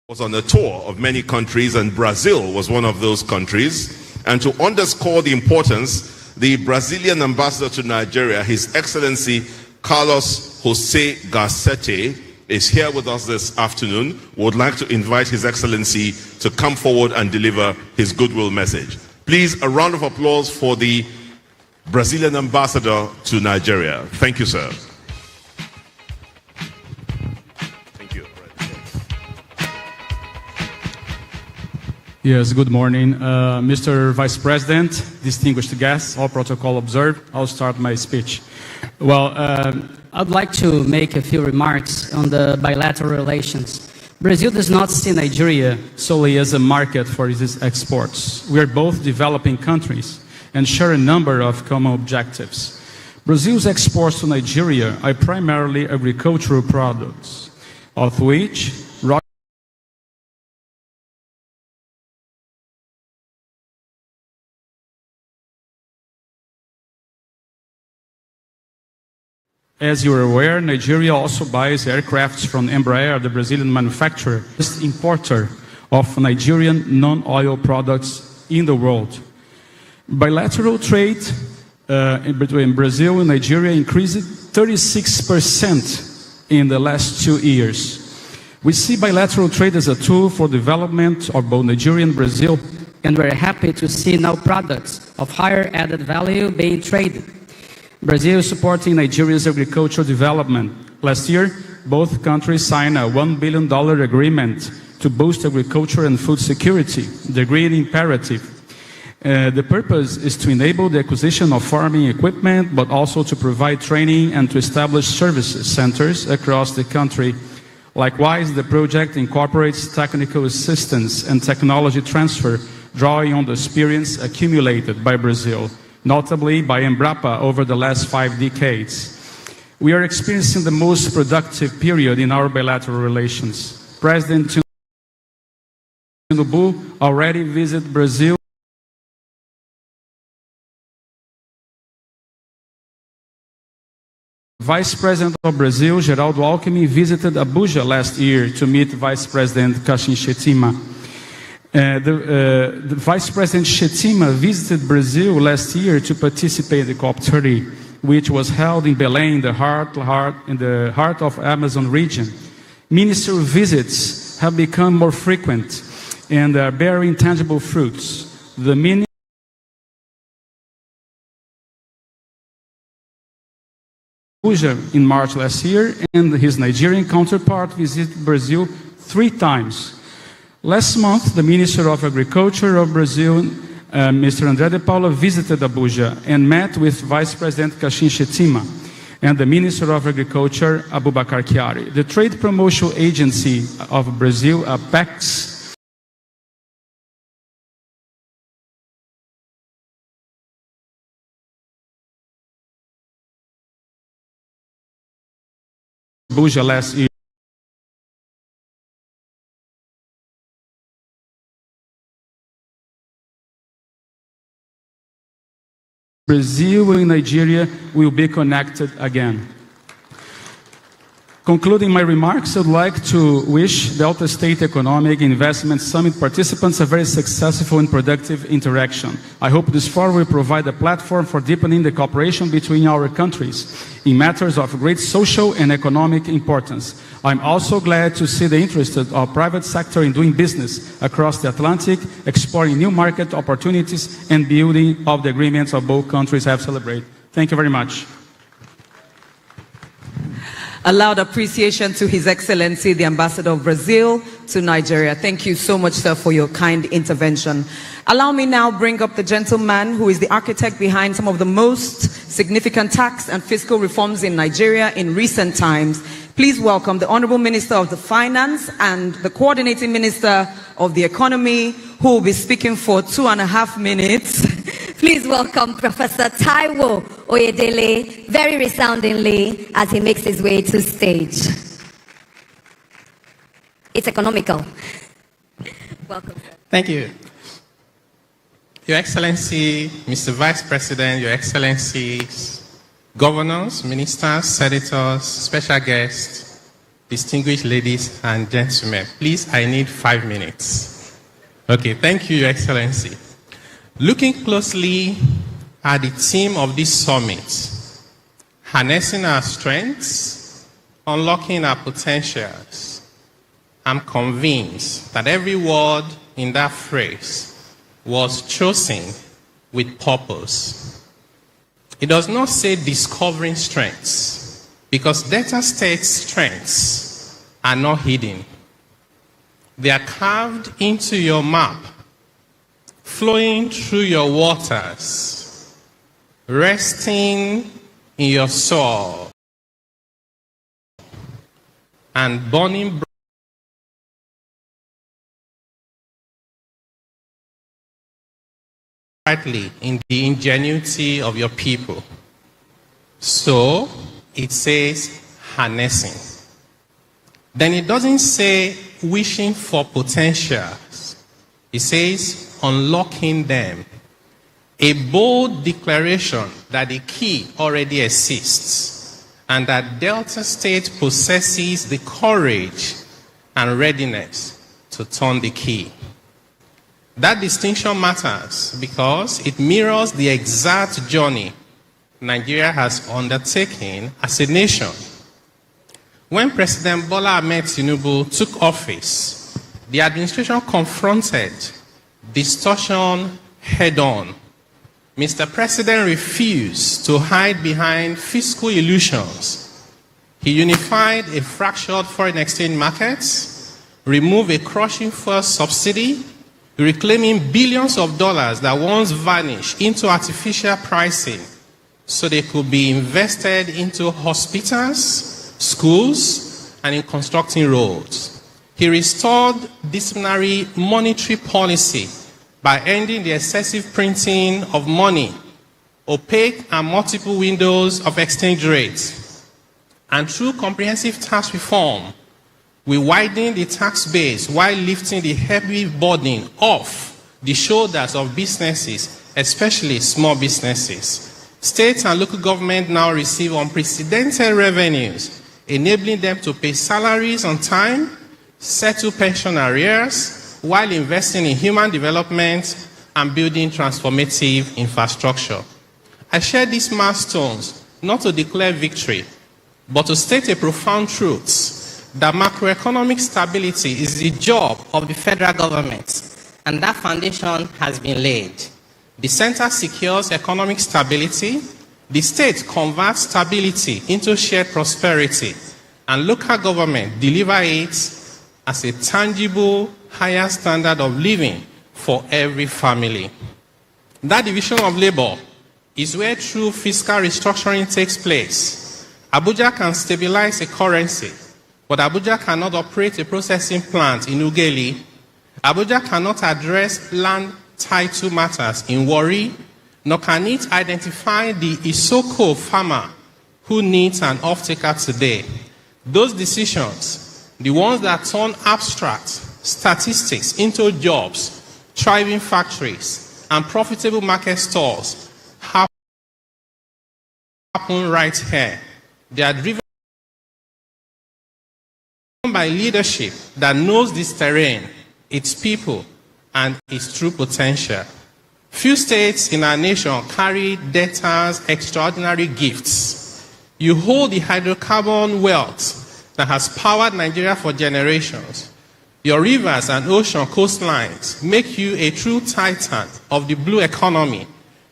Was on a tour of many countries, and Brazil was one of those countries. And to underscore the importance, the Brazilian ambassador to Nigeria, His Excellency Carlos Jose Garcetti, is here with us this afternoon. We would like to invite His Excellency to come forward and deliver his goodwill message. Please, a round of applause for the Brazilian ambassador to Nigeria. Thank you, sir. Yes, good morning. Mr. Vice President, distinguished guests, all protocol observed. I'll start my speech. Well, I'd like to make a few remarks on the bilateral relations. Brazil does not see Nigeria solely as a market for its exports. We are both developing countries and share a number of common objectives. Brazil's exports to Nigeria are primarily agricultural products, of which As you are aware, Nigeria also buys aircrafts from Embraer, the Brazilian manufacturer, biggest importer of Nigerian non-oil products in the world. Bilateral trade between Brazil and Nigeria increased 36% in the last 2 years. We see bilateral trade as a tool for development of both Nigeria and Brazil, and we're happy to see now products of higher added value being traded. Brazil is supporting Nigeria's agricultural development. Last year, both countries signed a $1 billion agreement to boost agriculture and food security, the Green Imperative. The purpose is to enable the acquisition of farming equipment, but also to provide training and to establish services centers across the country. Likewise, the project incorporates technical assistance and technology transfer, drawing on the experience accumulated by Brazil, notably by Embrapa over the last 5 decades. We are experiencing the most productive period in our bilateral relations. President Tinubu already visited Brazil. Vice President of Brazil, Geraldo Alckmin, visited Abuja last year to meet Vice President Kashim Shettima. The Vice President Shettima visited Brazil last year to participate in the COP30, which was held in Belém, in the heart of Amazon region. Ministerial visits have become more frequent and are bearing tangible fruits. The Abuja in March last year, and his Nigerian counterpart visited Brazil 3 times. Last month, the Minister of Agriculture of Brazil, Mr. André de Paula, visited Abuja and met with Vice President Kashim Shettima and the Minister of Agriculture, Abubakar Chiari. The Trade Promotion Agency of Brazil, APEX, Abuja last year. Brazil and Nigeria will be connected again. Concluding my remarks, I'd like to wish Delta State Economic Investment Summit participants a very successful and productive interaction. I hope this forum will provide a platform for deepening the cooperation between our countries in matters of great social and economic importance. I'm also glad to see the interest of our private sector in doing business across the Atlantic, exploring new market opportunities and building of the agreements of both countries have celebrated. Thank you very much. A loud appreciation to His Excellency, the Ambassador of Brazil to Nigeria. Thank you so much, sir, for your kind intervention. Allow me now bring up the gentleman who is the architect behind some of the most significant tax and fiscal reforms in Nigeria in recent times. Please welcome the Honorable Minister of the Finance and the Coordinating Minister of the Economy, who will be speaking for 2.5 minutes. Please welcome Professor Taiwo Oyedele, very resoundingly, as he makes his way to stage. It's economical. Welcome, sir. Thank you. Your Excellency, Mr. Vice President, Your Excellencies, governors, ministers, senators, special guests, distinguished ladies and gentlemen, please, I need 5 minutes. Okay, thank you, Your Excellency. Looking closely at the theme of this summit, harnessing our strengths, unlocking our potentials, I'm convinced that every word in that phrase was chosen with purpose. It does not say discovering strengths, because Delta State's strengths are not hidden. They are carved into your map, flowing through your waters, resting in your soul, and burning brightly in the ingenuity of your people. So it says harnessing. Then it doesn't say wishing for potentials. It says unlocking them. A bold declaration that the key already exists and that Delta State possesses the courage and readiness to turn the key. That distinction matters because it mirrors the exact journey Nigeria has undertaken as a nation. When President Bola Ahmed Tinubu took office, the administration confronted distortion head-on. Mr. President refused to hide behind fiscal illusions. He unified a fractured foreign exchange market, removed a crushing fuel subsidy, reclaiming billions of dollars that once vanished into artificial pricing so they could be invested into hospitals, schools, and in constructing roads. He restored disciplinary monetary policy by ending the excessive printing of money, opaque and multiple windows of exchange rates. And through comprehensive tax reform, we widened the tax base while lifting the heavy burden off the shoulders of businesses, especially small businesses. States and local government now receive unprecedented revenues, enabling them to pay salaries on time, settle pension arrears, while investing in human development and building transformative infrastructure. I share these milestones not to declare victory, but to state a profound truth that macroeconomic stability is the job of the federal government, and that foundation has been laid. The center secures economic stability, the state converts stability into shared prosperity, and local government deliver it as a tangible, higher standard of living for every family. That division of labor is where true fiscal restructuring takes place. Abuja can stabilize a currency, but Abuja cannot operate a processing plant in Ughelli. Abuja cannot address land title matters in Warri, nor can it identify the Isoko farmer who needs an off-taker today. Those decisions, the ones that turn abstract statistics into jobs, thriving factories, and profitable market stores, happen right here. They are driven by leadership that knows this terrain, its people, and its true potential. Few states in our nation carry Delta's extraordinary gifts. You hold the hydrocarbon wealth that has powered Nigeria for generations. Your rivers and ocean coastlines make you a true titan of the blue economy.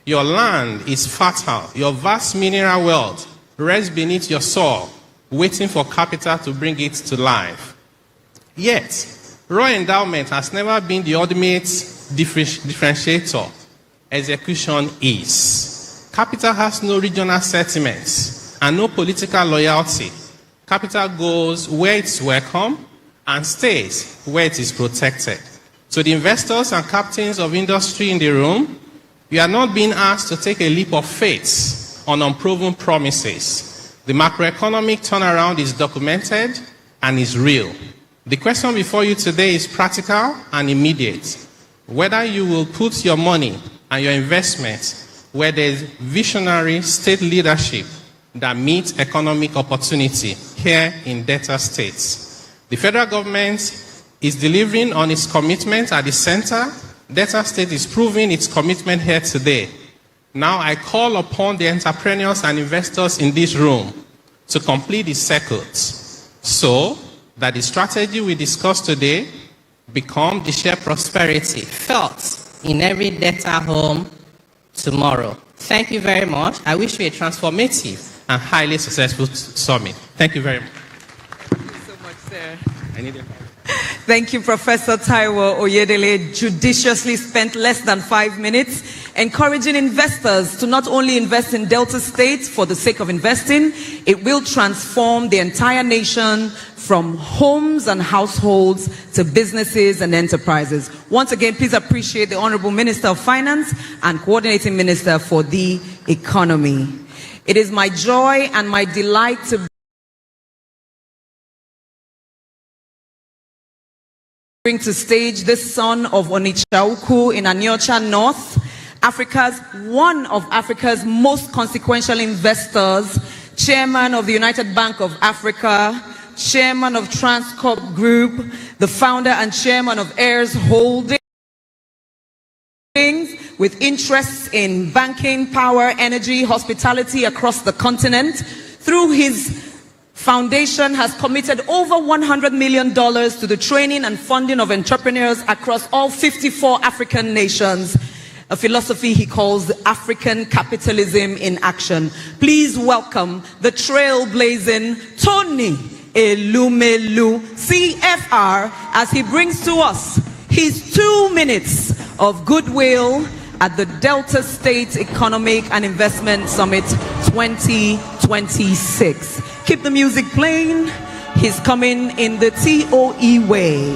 Your land is fertile. Your vast mineral wealth rests beneath your soil, waiting for capital to bring it to life. Yet, raw endowment has never been the ultimate differentiator. Execution is. Capital has no regional sentiments and no political loyalty. Capital goes where it's welcome and stays where it is protected. To the investors and captains of industry in the room, you are not being asked to take a leap of faith on unproven promises. The macroeconomic turnaround is documented and is real. The question before you today is practical and immediate. Whether you will put your money and your investment where there is visionary state leadership that meet economic opportunity here in Delta State. The federal government is delivering on its commitment at the center. Delta State is proving its commitment here today. Now I call upon the entrepreneurs and investors in this room to complete the circuit so that the strategy we discussed today become the shared prosperity felt in every Delta home tomorrow. Thank you very much. I wish you a transformative and highly successful summit. Thank you very much. Thank you so much, sir. I need a Thank you, Professor Taiwo Oyedele. Judiciously spent less than 5 minutes encouraging investors to not only invest in Delta State for the sake of investing, it will transform the entire nation from homes and households to businesses and enterprises. Once again, please appreciate the Honorable Minister of Finance and Coordinating Minister for the Economy. It is my joy and my delight to bring to stage this son of Onitsha-Ukwu in Aniocha North, one of Africa's most consequential investors, chairman of the United Bank of Africa, chairman of Transcorp Group, the founder and chairman of Heirs Holdings, with interests in banking, power, energy, hospitality across the continent. Through his foundation has committed over $100 million to the training and funding of entrepreneurs across all 54 African nations, a philosophy he calls African capitalism in action. Please welcome the trailblazing Tony Elumelu, CFR, as he brings to us his 2 minutes of goodwill at the Delta State Economic and Investment Summit 2026. Keep the music playing. He's coming in the TOE way.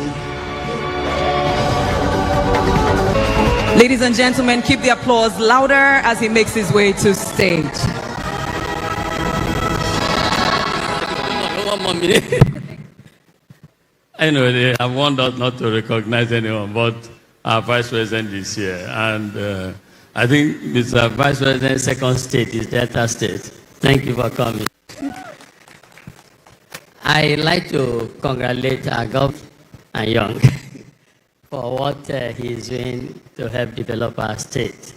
Ladies and gentlemen, keep the applause louder as he makes his way to stage. 1 more minute. Anyway, I warned us not to recognize anyone, but our Vice President is here. And I think Mr. Vice President's second state is Delta State. Thank you for coming. I'd like to congratulate Agov and Young for what he is doing to help develop our state.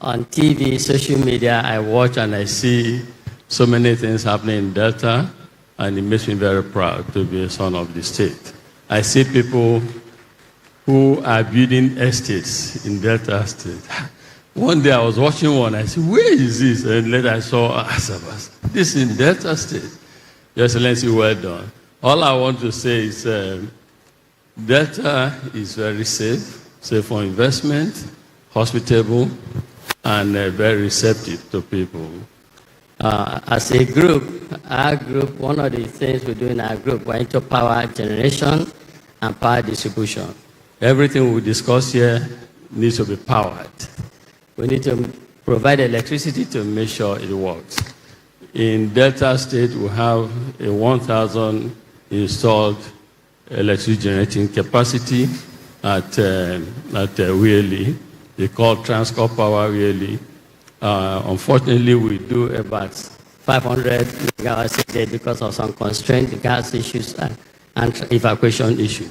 On TV, social media, I watch and I see so many things happening in Delta, and it makes me very proud to be a son of the state. I see people who are building estates in Delta State. One day I was watching one, I said, where is this? And later I saw Asabas. This is in Delta State. Your Excellency, well done. All I want to say is Delta is very safe for investment, hospitable, and very receptive to people. As a group, our group, one of the things we do in our group, we're into power generation and power distribution. Everything we discuss here needs to be powered. We need to provide electricity to make sure it works. In Delta State, we have a 1,000 installed electricity generating capacity at Wheelie. They call Transcorp Power Wheelie. Unfortunately, we do about 500 megawatts a day because of some constraint, gas issues, and evacuation issue.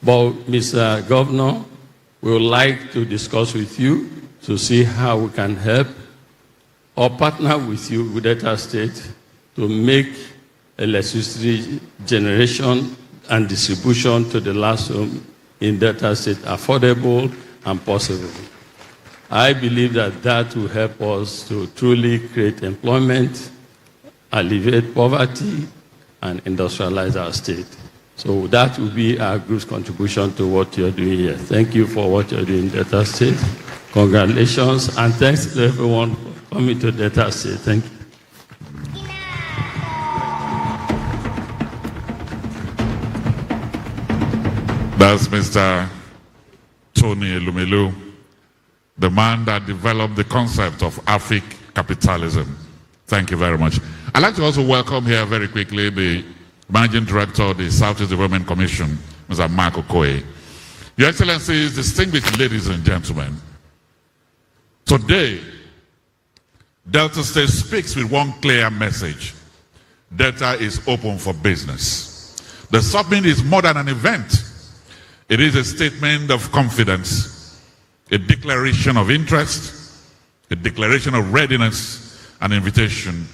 But, Mr. Governor, we would like to discuss with you to see how we can help or partner with you with Delta State to make electricity generation and distribution to the last home in Delta State affordable and possible. I believe that that will help us to truly create employment, alleviate poverty, and industrialize our state. So that will be our group's contribution to what you're doing here. Thank you for what you're doing in Delta State. Congratulations, and thanks to everyone for coming to Delta State. Thank you. That's Mr. Tony Elumelu, the man that developed the concept of Afrik capitalism. Thank you very much. I'd like to also welcome here very quickly the Managing Director of the Southeast Development Commission, Mr. Mark Okoye. Your Excellencies, distinguished ladies and gentlemen, today Delta State speaks with one clear message. Delta is open for business. The summit is more than an event. It is a statement of confidence, a declaration of interest, a declaration of readiness, an invitation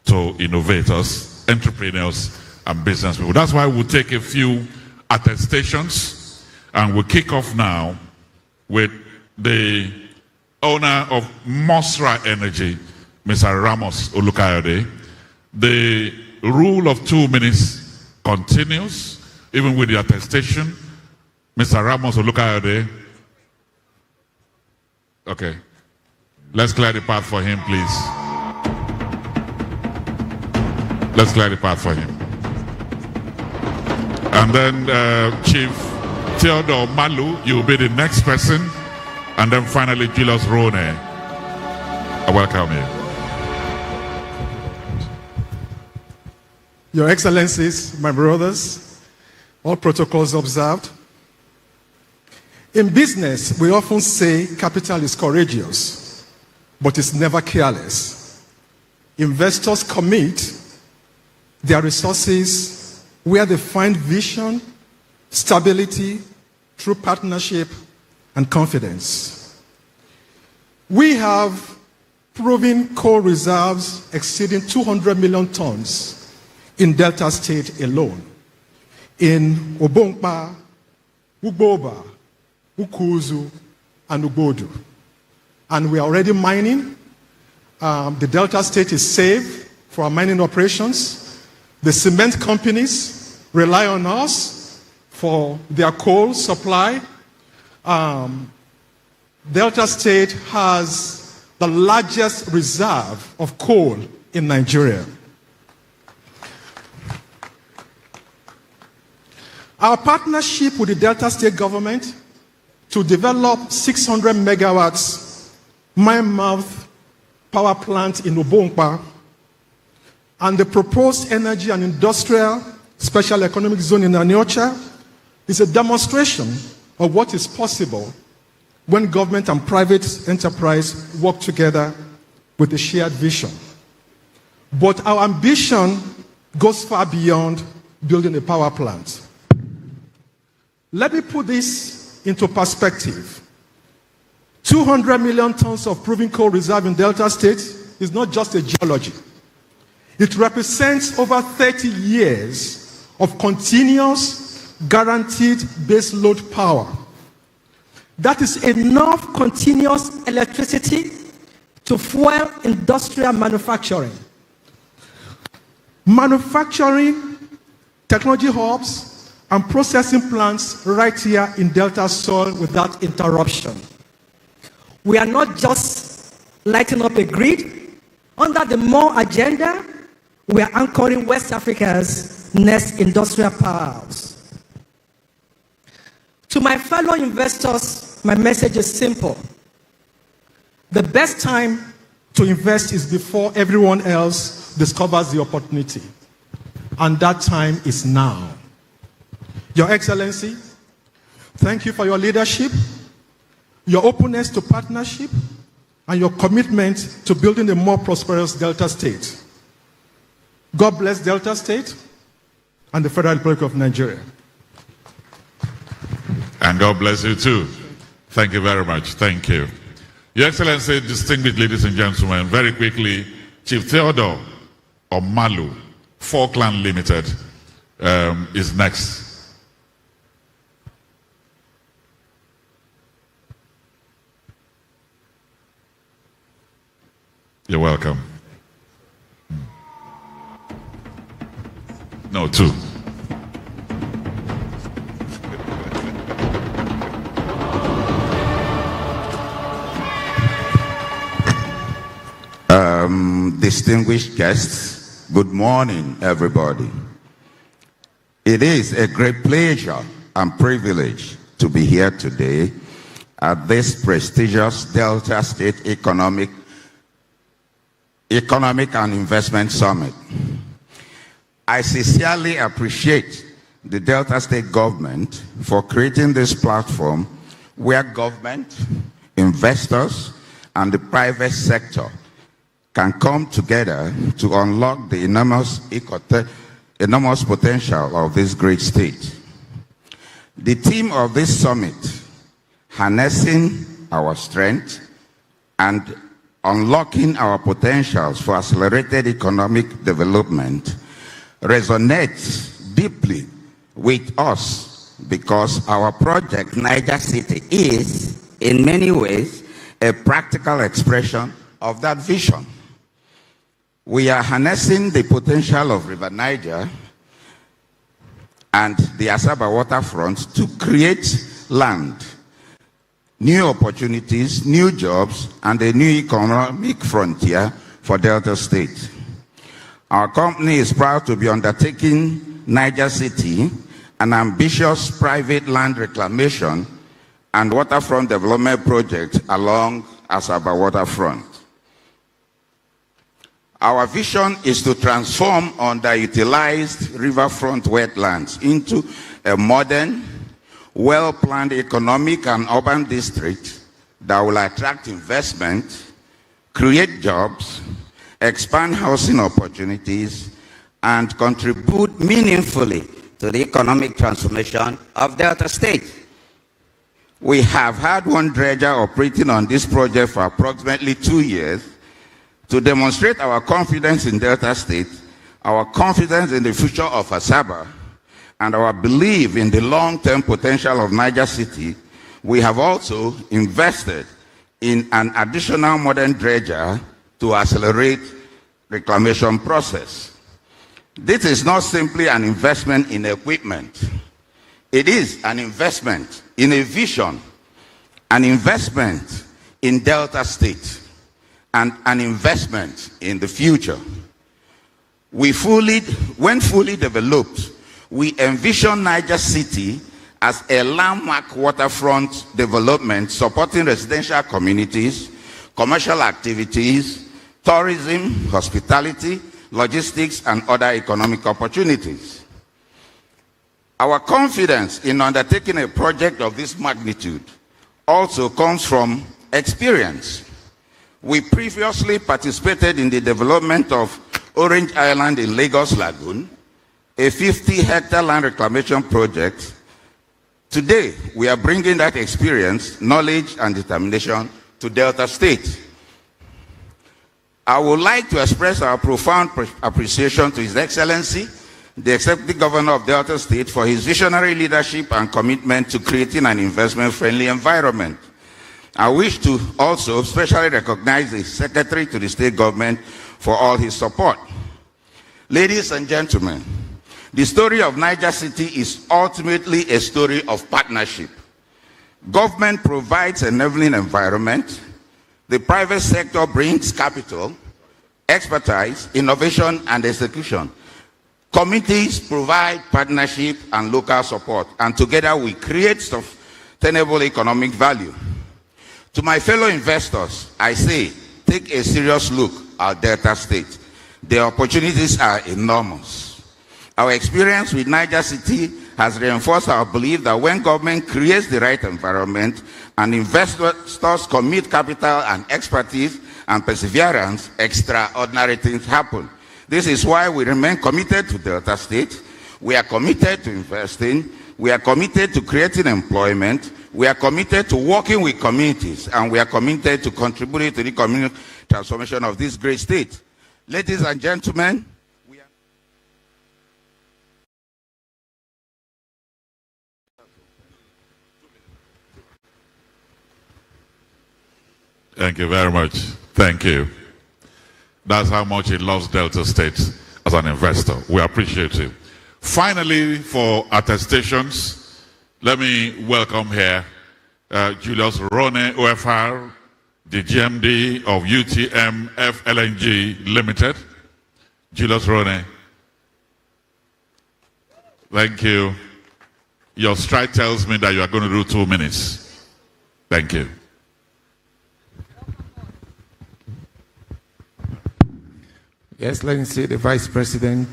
to innovators, entrepreneurs, and business people. That's why we'll take a few attestations, and we'll kick off now with the owner of Mosra Energy, Mr. Ramos Olukayode. The rule of 2 minutes continues, even with the attestation. Mr. Ramos Olukayode. Okay. Let's clear the path for him, please. Let's clear the path for him. And then Chief Theodore Malu, you'll be the next person. And then finally, Julius Rone. I welcome you. Your Excellencies, my brothers, all protocols observed. In business, we often say capital is courageous, but it's never careless. Investors commit their resources where they find vision, stability, true partnership, and confidence. We have proven coal reserves exceeding 200 million tons in Delta State alone. In Obonkpa, Ugboba, Ukuzu, and Ugbodu. And we are already mining. The Delta State is safe for our mining operations. The cement companies rely on us for their coal supply. Delta State has the largest reserve of coal in Nigeria. Our partnership with the Delta State government to develop 600 megawatts mine-mouth power plant in Obonkpa and the proposed energy and industrial special economic zone in Aniocha is a demonstration of what is possible when government and private enterprise work together with a shared vision. But our ambition goes far beyond building a power plant. Let me put this into perspective. 200 million tons of proven coal reserve in Delta State is not just a geology. It represents over 30 years of continuous, guaranteed baseload power. That is enough continuous electricity to fuel industrial manufacturing. Manufacturing, technology hubs, and processing plants right here in Delta soil without interruption. We are not just lighting up a grid. Under the MORE agenda, we are anchoring West Africa's next industrial powers. To my fellow investors, my message is simple. The best time to invest is before everyone else discovers the opportunity. And that time is now. Your Excellency, thank you for your leadership, your openness to partnership, and your commitment to building a more prosperous Delta State. God bless Delta State and the Federal Republic of Nigeria. And God bless you too. Thank you very much. Thank you. Your Excellency, distinguished ladies and gentlemen, very quickly, Chief Theodore Omalu, Falkland Limited, is next. You're welcome. No, two. Distinguished guests, good morning, everybody. It is a great pleasure and privilege to be here today at this prestigious Delta State Economic and Investment Summit. I sincerely appreciate the Delta State government for creating this platform where government, investors, and the private sector can come together to unlock the enormous potential of this great state. The theme of this summit, harnessing our strength and unlocking our potentials for accelerated economic development, resonates deeply with us because our project, Niger City, is in many ways a practical expression of that vision. We are harnessing the potential of River Niger and the Asaba waterfront to create land, new opportunities, new jobs, and a new economic frontier for Delta State. Our company is proud to be undertaking Niger City, an ambitious private land reclamation and waterfront development project along Asaba waterfront. Our vision is to transform underutilized riverfront wetlands into a modern, well-planned economic and urban district that will attract investment, create jobs, expand housing opportunities, and contribute meaningfully to the economic transformation of Delta State. We have had one dredger operating on this project for approximately 2 years to demonstrate our confidence in Delta State, our confidence in the future of Asaba, and our belief in the long-term potential of Niger City. We have also invested in an additional modern dredger to accelerate reclamation process. This is not simply an investment in equipment. It is an investment in a vision, an investment in Delta State, and an investment in the future. When fully developed, we envision Niger City as a landmark waterfront development supporting residential communities, commercial activities, tourism, hospitality, logistics, and other economic opportunities. Our confidence in undertaking a project of this magnitude also comes from experience. We previously participated in the development of Orange Island in Lagos Lagoon, a 50-hectare land reclamation project. Today, we are bringing that experience, knowledge, and determination to Delta State. I would like to express our profound appreciation to His Excellency, the Executive Governor of Delta State, for his visionary leadership and commitment to creating an investment-friendly environment. I wish to also especially recognize the Secretary to the State Government for all his support. Ladies and gentlemen, the story of Niger City is ultimately a story of partnership. Government provides an enabling environment. The private sector brings capital, expertise, innovation, and execution. Communities provide partnership and local support, and together we create sustainable economic value. To my fellow investors, I say, take a serious look at Delta State. The opportunities are enormous. Our experience with Niger City has reinforced our belief that when government creates the right environment and investors commit capital and expertise and perseverance, extraordinary things happen. This is why we remain committed to Delta State. We are committed to investing. We are committed to creating employment. We are committed to working with communities, and we are committed to contributing to the community transformation of this great state. Ladies and gentlemen, Thank you very much. Thank you. That's how much he loves Delta State as an investor. We appreciate it. Finally, for attestations, let me welcome here Julius Rone, OFR, the GMD of UTM FLNG Limited. Julius Rone. Thank you. Your stride tells me that you are going to do 2 minutes. Thank you. Yes, let me see the Vice President,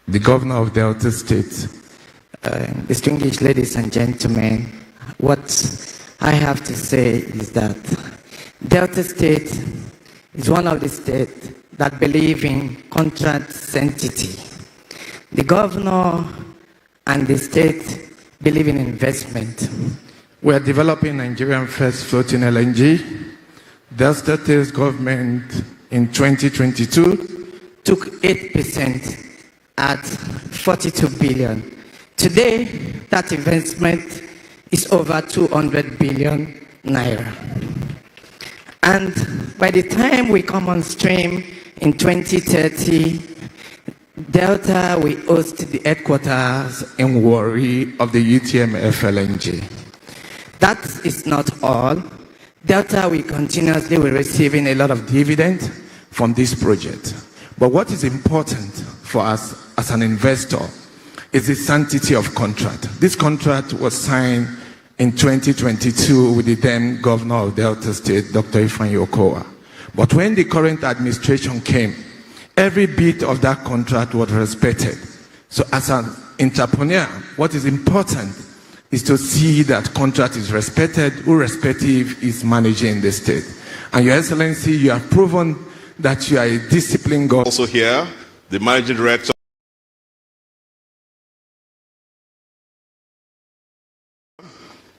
the Governor of Delta State. Distinguished ladies and gentlemen, what I have to say is that Delta State is one of the states that believe in contract sanctity. The governor and the state believe in investment. We are developing Nigerian first floating LNG. Delta State government in 2022 took 8% at 42 billion. Today, that investment is over 200 billion naira. And by the time we come on stream in 2030, Delta will host the headquarters in Warri of the UTMF LNG. That is not all. Delta will continuously be receiving a lot of dividends from this project. But what is important for us as an investor is the sanctity of contract. This contract was signed in 2022 with the then governor of Delta State, Dr. Ifeanyi Okowa. But when the current administration came, every bit of that contract was respected. So as an entrepreneur, what is important is to see that contract is respected, irrespective is managing the state. And Your Excellency, you have proven that you are a disciplined government. Also here, the Managing Director.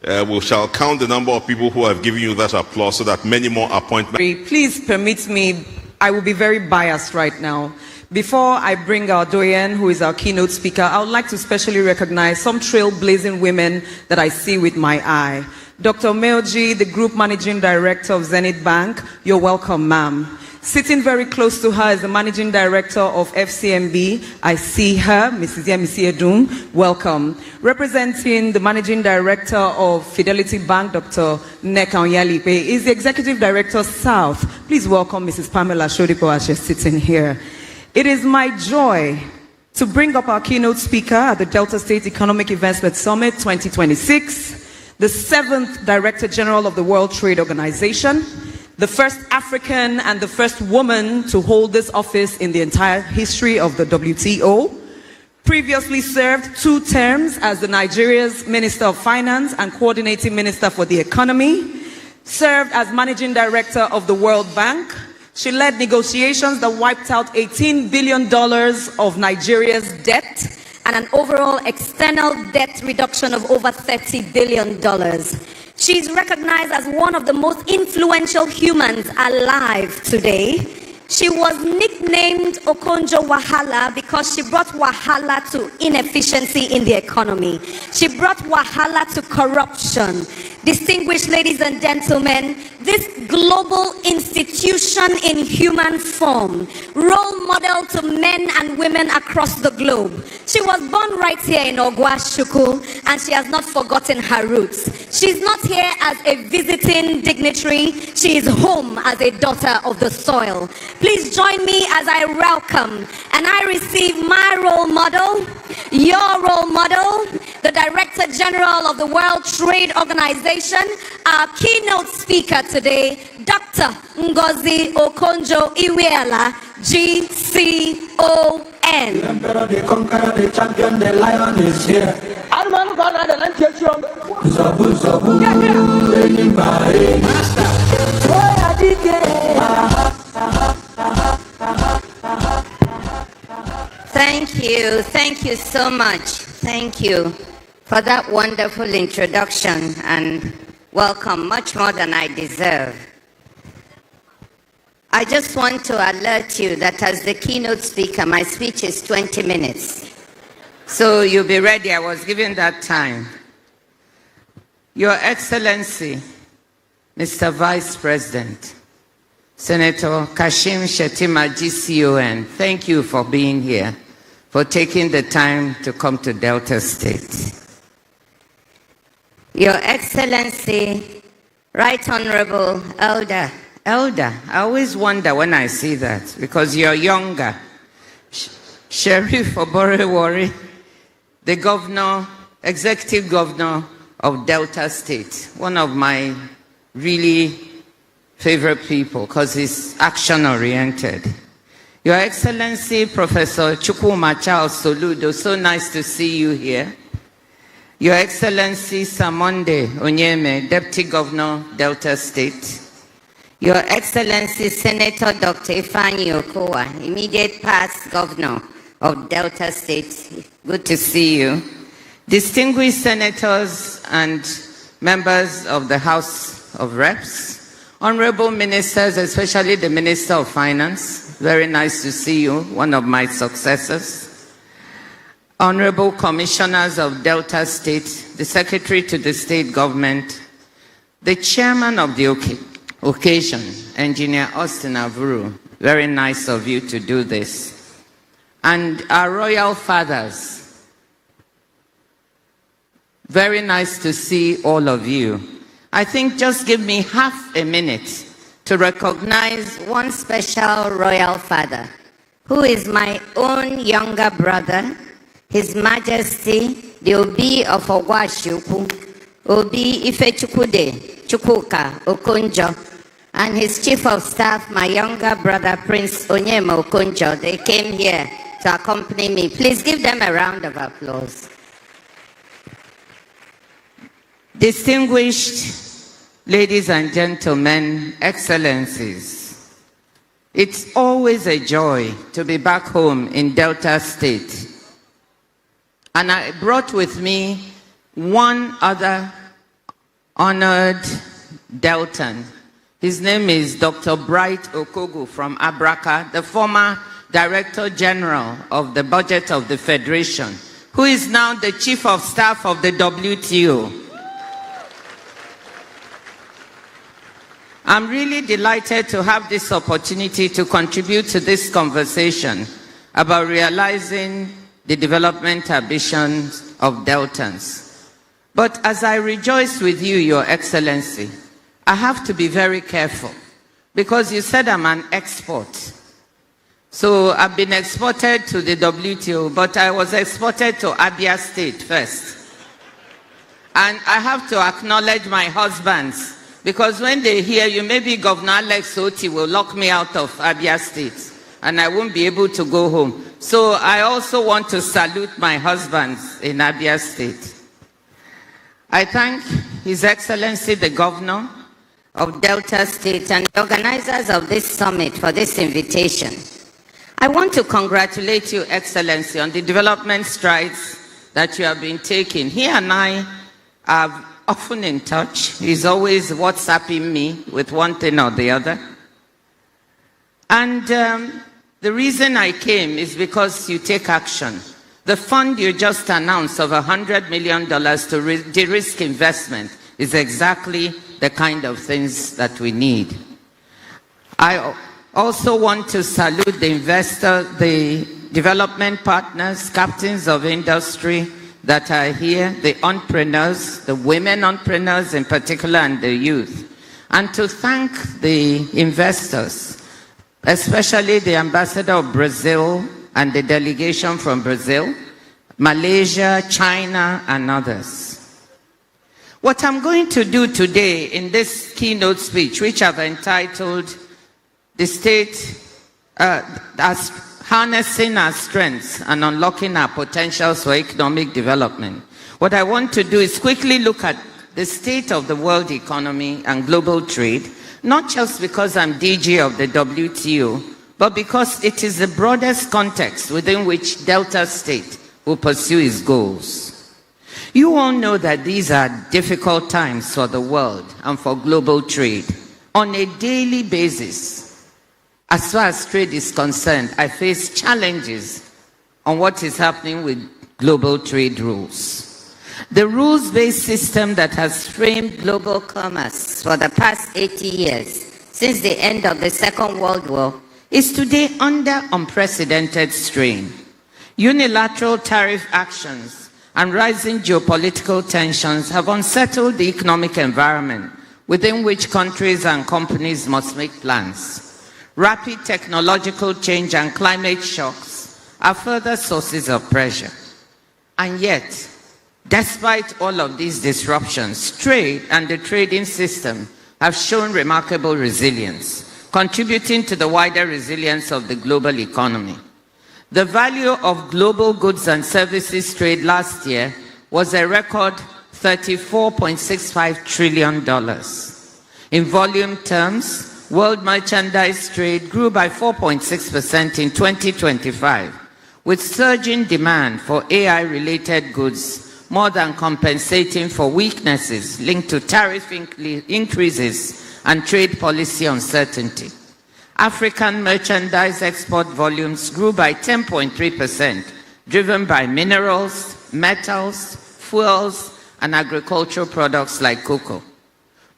We shall count the number of people who have given you that applause so that many more appointments. Please permit me, I will be very biased right now. Before I bring our doyen, who is our keynote speaker, I would like to specially recognize some trailblazing women that I see with my eye. Dr. Meoji, the Group Managing Director of Zenith Bank, you're welcome, ma'am. Sitting very close to her is the Managing Director of FCMB. I see her, Mrs. Yemisi Edun, welcome. Representing the Managing Director of Fidelity Bank, Dr. Nneka Onyalipe, is the Executive Director South. Please welcome Mrs. Pamela Shodipo as she's sitting here. It is my joy to bring up our keynote speaker at the Delta State Economic Investment Summit 2026, the 7th Director General of the World Trade Organization, the first African and the first woman to hold this office in the entire history of the WTO, previously served 2 terms as the Nigeria's Minister of Finance and Coordinating Minister for the Economy, served as Managing Director of the World Bank. She led negotiations that wiped out $18 billion of Nigeria's debt and an overall external debt reduction of over $30 billion. She's recognized as one of the most influential humans alive today. She was nicknamed Okonjo Wahala because she brought Wahala to inefficiency in the economy. She brought Wahala to corruption. Distinguished ladies and gentlemen, this global institution in human form, role model to men and women across the globe. She was born right here in Ogwashuku, and she has not forgotten her roots. She's not here as a visiting dignitary. She is home as a daughter of the soil. Please join me as I welcome and I receive my role model, your role model, the Director General of the World Trade Organization, our keynote speaker today, Dr. Ngozi Okonjo-Iweala, GCON. The Emperor, the Conqueror, the Champion, the Lion is here. Thank you so much. Thank you for that wonderful introduction and welcome, much more than I deserve. I just want to alert you that as the keynote speaker, my speech is 20 minutes. So you'll be ready. I was given that time. Your Excellency, Mr. Vice President, Senator Kashim Shettima, GCON, thank you for being here, for taking the time to come to Delta State. Your Excellency, Right Honorable Elder, I always wonder when I see that, because you're younger. Sheriff Oborewori, the governor, executive governor of Delta State, one of my really favorite people because he's action-oriented. Your Excellency, Professor Chukwuma Charles Soludo, so nice to see you here. Your Excellency, Samonde Onyeme, Deputy Governor, Delta State. Your Excellency Senator Dr. Ifeanyi Okowa, immediate past governor of Delta State. Good to see you. Distinguished senators and members of the House of Reps, honorable ministers, especially the Minister of Finance, very nice to see you, one of my successors. Honorable commissioners of Delta State, the secretary to the state government, the chairman of the occasion, Engineer Austin Avuru, very nice of you to do this. And our royal fathers, very nice to see all of you. I think just give me half a minute to recognize one special royal father, who is my own younger brother, His Majesty, the Obi of Ogwashukwu, Obi Ifechukwude Chukwuka Okonjo, and his chief of staff, my younger brother, Prince Onyema Okonjo. They came here to accompany me. Please give them a round of applause. Distinguished ladies and gentlemen, excellencies, it's always a joy to be back home in Delta State. And I brought with me one other honored Deltan. His name is Dr. Bright Okogu from Abraka, the former Director General of the Budget of the Federation, who is now the Chief of Staff of the WTO. I'm really delighted to have this opportunity to contribute to this conversation about realizing the development ambitions of Deltans. But as I rejoice with you, Your Excellency, I have to be very careful because you said I'm an export. So I've been exported to the WTO, but I was exported to Abia State first. And I have to acknowledge my husbands, because when they hear you, maybe Governor Alex Oti will lock me out of Abia State and I won't be able to go home. So I also want to salute my husbands in Abia State. I thank His Excellency the Governor of Delta State and the organizers of this summit for this invitation. I want to congratulate you, Excellency, on the development strides that you have been taking. He and I are often in touch. He's always WhatsApping me with one thing or the other. And the reason I came is because you take action. The fund you just announced of $100 million to de-risk investment is exactly the kind of things that we need. I also want to salute the investor, the development partners, captains of industry that are here, the entrepreneurs, the women entrepreneurs in particular, and the youth. And to thank the investors, especially the ambassador of Brazil and the delegation from Brazil, Malaysia, China, and others. What I'm going to do today in this keynote speech, which I've entitled The State as Harnessing Our Strengths and Unlocking Our Potentials for Economic Development. What I want to do is quickly look at the state of the world economy and global trade, not just because I'm DG of the WTO, but because it is the broadest context within which Delta State will pursue its goals. You all know that these are difficult times for the world and for global trade. On a daily basis, as far as trade is concerned, I face challenges on what is happening with global trade rules. The rules-based system that has framed global commerce for the past 80 years, since the end of the Second World War, is today under unprecedented strain. Unilateral tariff actions and rising geopolitical tensions have unsettled the economic environment within which countries and companies must make plans. Rapid technological change and climate shocks are further sources of pressure. And yet, despite all of these disruptions, trade and the trading system have shown remarkable resilience, contributing to the wider resilience of the global economy. The value of global goods and services trade last year was a record $34.65 trillion. In volume terms, world merchandise trade grew by 4.6% in 2025, with surging demand for AI-related goods more than compensating for weaknesses linked to tariff increases and trade policy uncertainty. African merchandise export volumes grew by 10.3%, driven by minerals, metals, fuels, and agricultural products like cocoa.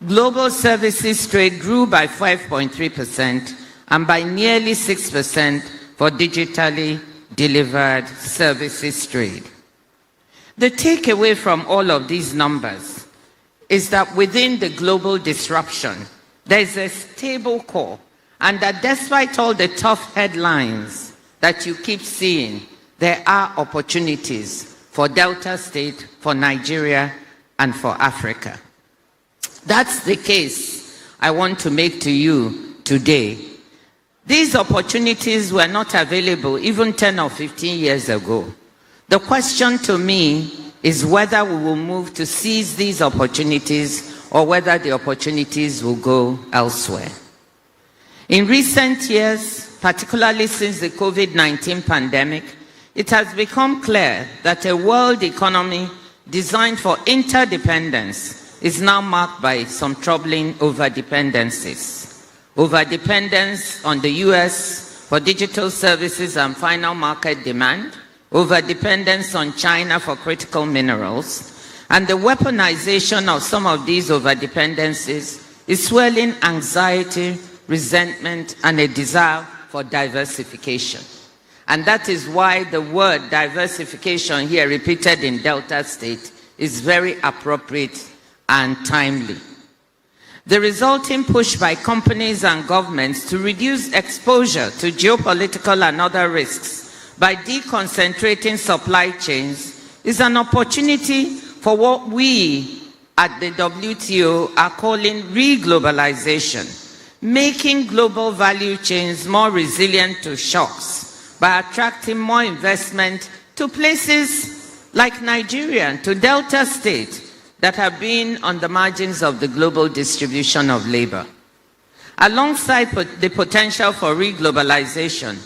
Global services trade grew by 5.3% and by nearly 6% for digitally delivered services trade. The takeaway from all of these numbers is that within the global disruption, there is a stable core, and that despite all the tough headlines that you keep seeing, there are opportunities for Delta State, for Nigeria, and for Africa. That's the case I want to make to you today. These opportunities were not available even 10 or 15 years ago. The question to me is whether we will move to seize these opportunities or whether the opportunities will go elsewhere. In recent years, particularly since the COVID-19 pandemic, it has become clear that a world economy designed for interdependence is now marked by some troubling overdependencies. Overdependence on the US for digital services and final market demand, overdependence on China for critical minerals, and the weaponization of some of these overdependencies is swelling anxiety, resentment, and a desire for diversification. And that is why the word diversification here repeated in Delta State is very appropriate and timely. The resulting push by companies and governments to reduce exposure to geopolitical and other risks by deconcentrating supply chains is an opportunity for what we at the WTO are calling re-globalization, making global value chains more resilient to shocks by attracting more investment to places like Nigeria and to Delta State that have been on the margins of the global distribution of labor. Alongside the potential for re-globalization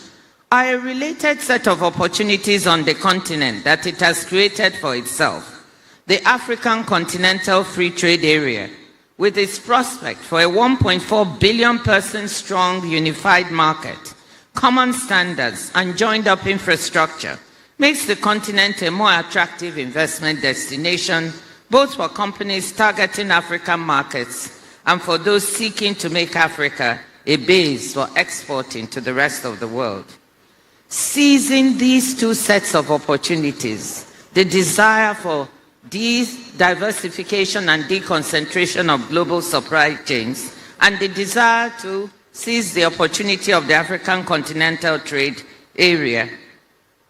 are a related set of opportunities on the continent that it has created for itself. The African Continental Free Trade Area, with its prospect for a 1.4 billion person strong unified market, common standards, and joined-up infrastructure, makes the continent a more attractive investment destination, both for companies targeting African markets and for those seeking to make Africa a base for exporting to the rest of the world. Seizing these two sets of opportunities, the desire for diversification and deconcentration of global supply chains, and the desire to seize the opportunity of the African Continental Trade Area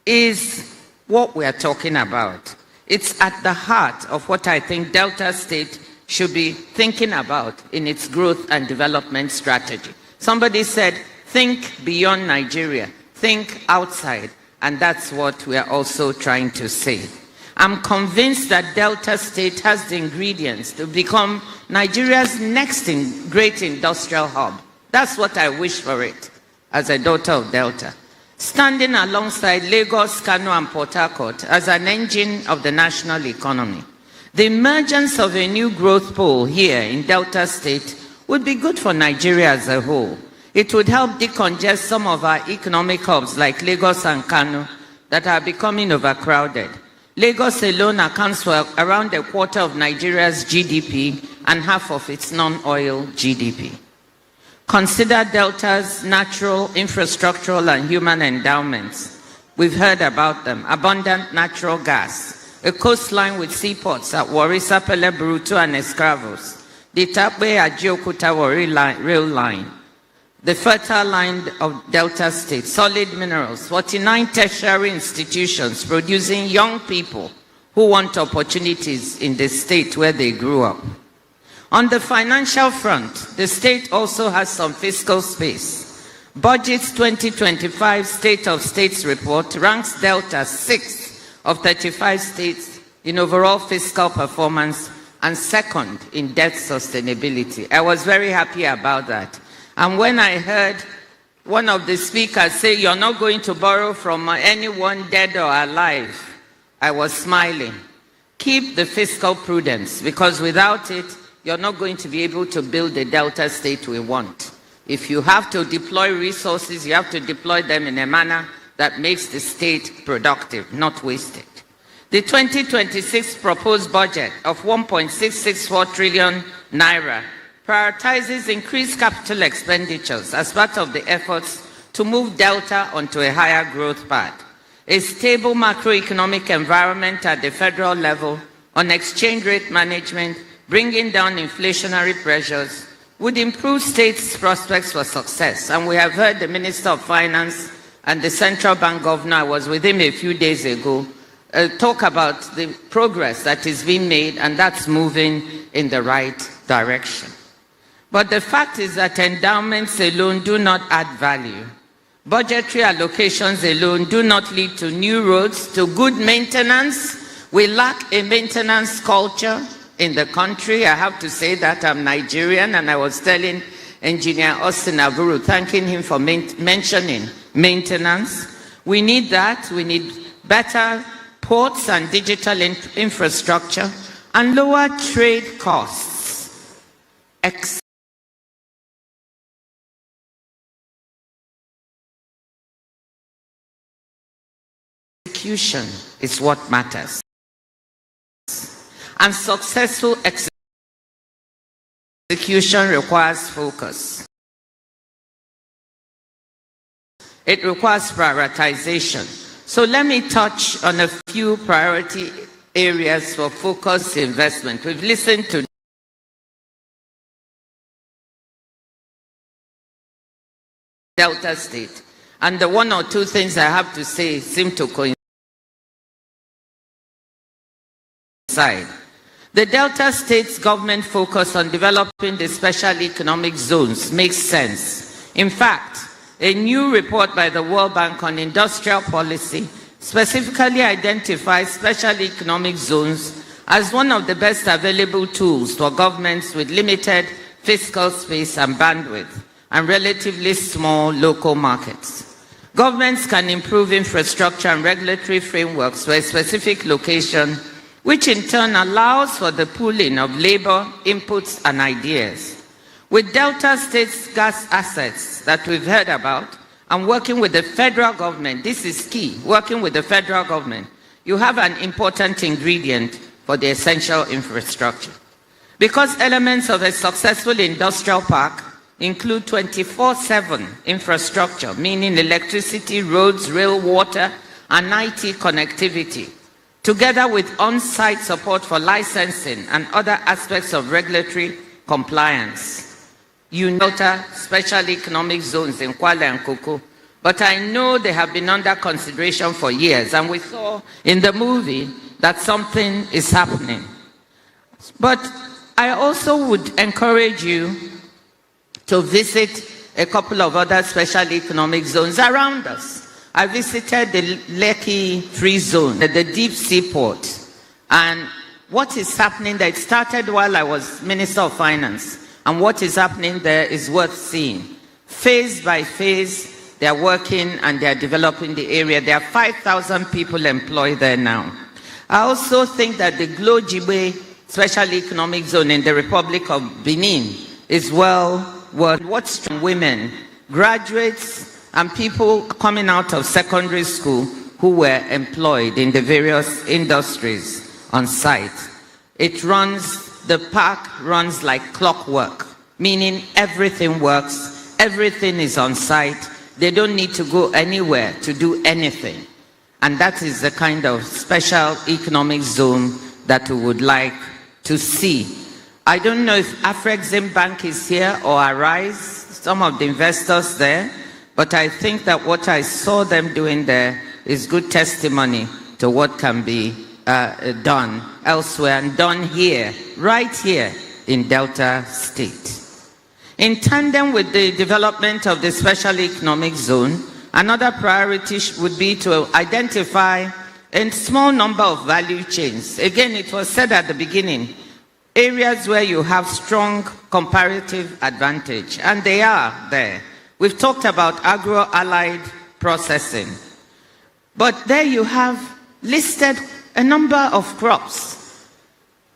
is what we are talking about. It's at the heart of what I think Delta State should be thinking about in its growth and development strategy. Somebody said, think beyond Nigeria, think outside, and that's what we are also trying to say. I'm convinced that Delta State has the ingredients to become Nigeria's next great industrial hub. That's what I wish for it as a daughter of Delta. Standing alongside Lagos, Kano, and Port Harcourt as an engine of the national economy. The emergence of a new growth pole here in Delta State would be good for Nigeria as a whole. It would help decongest some of our economic hubs like Lagos and Kano that are becoming overcrowded. Lagos alone accounts for around a quarter of Nigeria's GDP and half of its non-oil GDP. Consider Delta's natural, infrastructural, and human endowments. We've heard about them. Abundant natural gas, a coastline with seaports at Warri, Sapele, Burutu, and Escravos, the Itape-Ajaokuta-Warri rail line, the fertile land of Delta State, solid minerals, 49 tertiary institutions producing young people who want opportunities in the state where they grew up. On the financial front, the state also has some fiscal space. Budget's 2025 State of States report ranks Delta 6th of 35 states in overall fiscal performance and second in debt sustainability. I was very happy about that. And when I heard one of the speakers say, you're not going to borrow from anyone dead or alive, I was smiling. Keep the fiscal prudence, because without it, you're not going to be able to build the Delta state we want. If you have to deploy resources, you have to deploy them in a manner that makes the state productive, not wasted. The 2026 proposed budget of 1.664 trillion naira prioritizes increased capital expenditures as part of the efforts to move Delta onto a higher growth path. A stable macroeconomic environment at the federal level on exchange rate management, bringing down inflationary pressures, would improve states' prospects for success. And we have heard the Minister of Finance and the Central Bank Governor, I was with him a few days ago, talk about the progress that is being made, and that's moving in the right direction. But the fact is that endowments alone do not add value. Budgetary allocations alone do not lead to new roads, to good maintenance. We lack a maintenance culture in the country. I have to say that I'm Nigerian, and I was telling Engineer Austin Aburu, thanking him for mentioning maintenance. We need that. We need better ports and digital infrastructure and lower trade costs. Execution is what matters. And successful execution requires focus. It requires prioritization. So let me touch on a few priority areas for focused investment. We've listened to Delta State, and the one or two things I have to say seem to coincide. The Delta State's government focus on developing the special economic zones makes sense. In fact, a new report by the World Bank on industrial policy specifically identifies special economic zones as one of the best available tools for governments with limited fiscal space and bandwidth and relatively small local markets. Governments can improve infrastructure and regulatory frameworks for a specific location, which in turn allows for the pooling of labor, inputs, and ideas. With Delta State's gas assets that we've heard about, and working with the federal government, this is key, working with the federal government, you have an important ingredient for the essential infrastructure. Because elements of a successful industrial park include 24/7 infrastructure, meaning electricity, roads, rail, water, and IT connectivity, together with on-site support for licensing and other aspects of regulatory compliance. You know, special economic zones in Kwale and Koko, but I know they have been under consideration for years, and we saw in the movie that something is happening. But I also would encourage you to visit a couple of other special economic zones around us. I visited the Lekki Free Zone, the deep sea port, and what is happening there, it started while I was Minister of Finance, and what is happening there is worth seeing. Phase by phase, they are working and they are developing the area. There are 5,000 people employed there now. I also think that the Glo-Jigbe Special Economic Zone in the Republic of Benin is well worth watching women, graduates, and people coming out of secondary school who were employed in the various industries on site. The park runs like clockwork, meaning everything works, everything is on site. They don't need to go anywhere to do anything. And that is the kind of special economic zone that we would like to see. I don't know if Afrexim Bank is here or Arise, some of the investors there, but I think that what I saw them doing there is good testimony to what can be done elsewhere and done here, right here in Delta State. In tandem with the development of the special economic zone, another priority would be to identify a small number of value chains. Again, it was said at the beginning, areas where you have strong comparative advantage, and they are there. We've talked about agro-allied processing, but there you have listed a number of crops.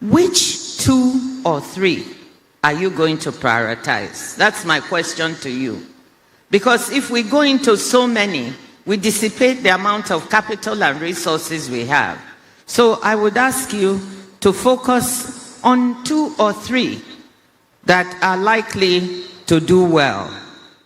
Which 2 or 3 are you going to prioritize? That's my question to you. Because if we go into so many, we dissipate the amount of capital and resources we have. So I would ask you to focus on 2 or 3 that are likely to do well.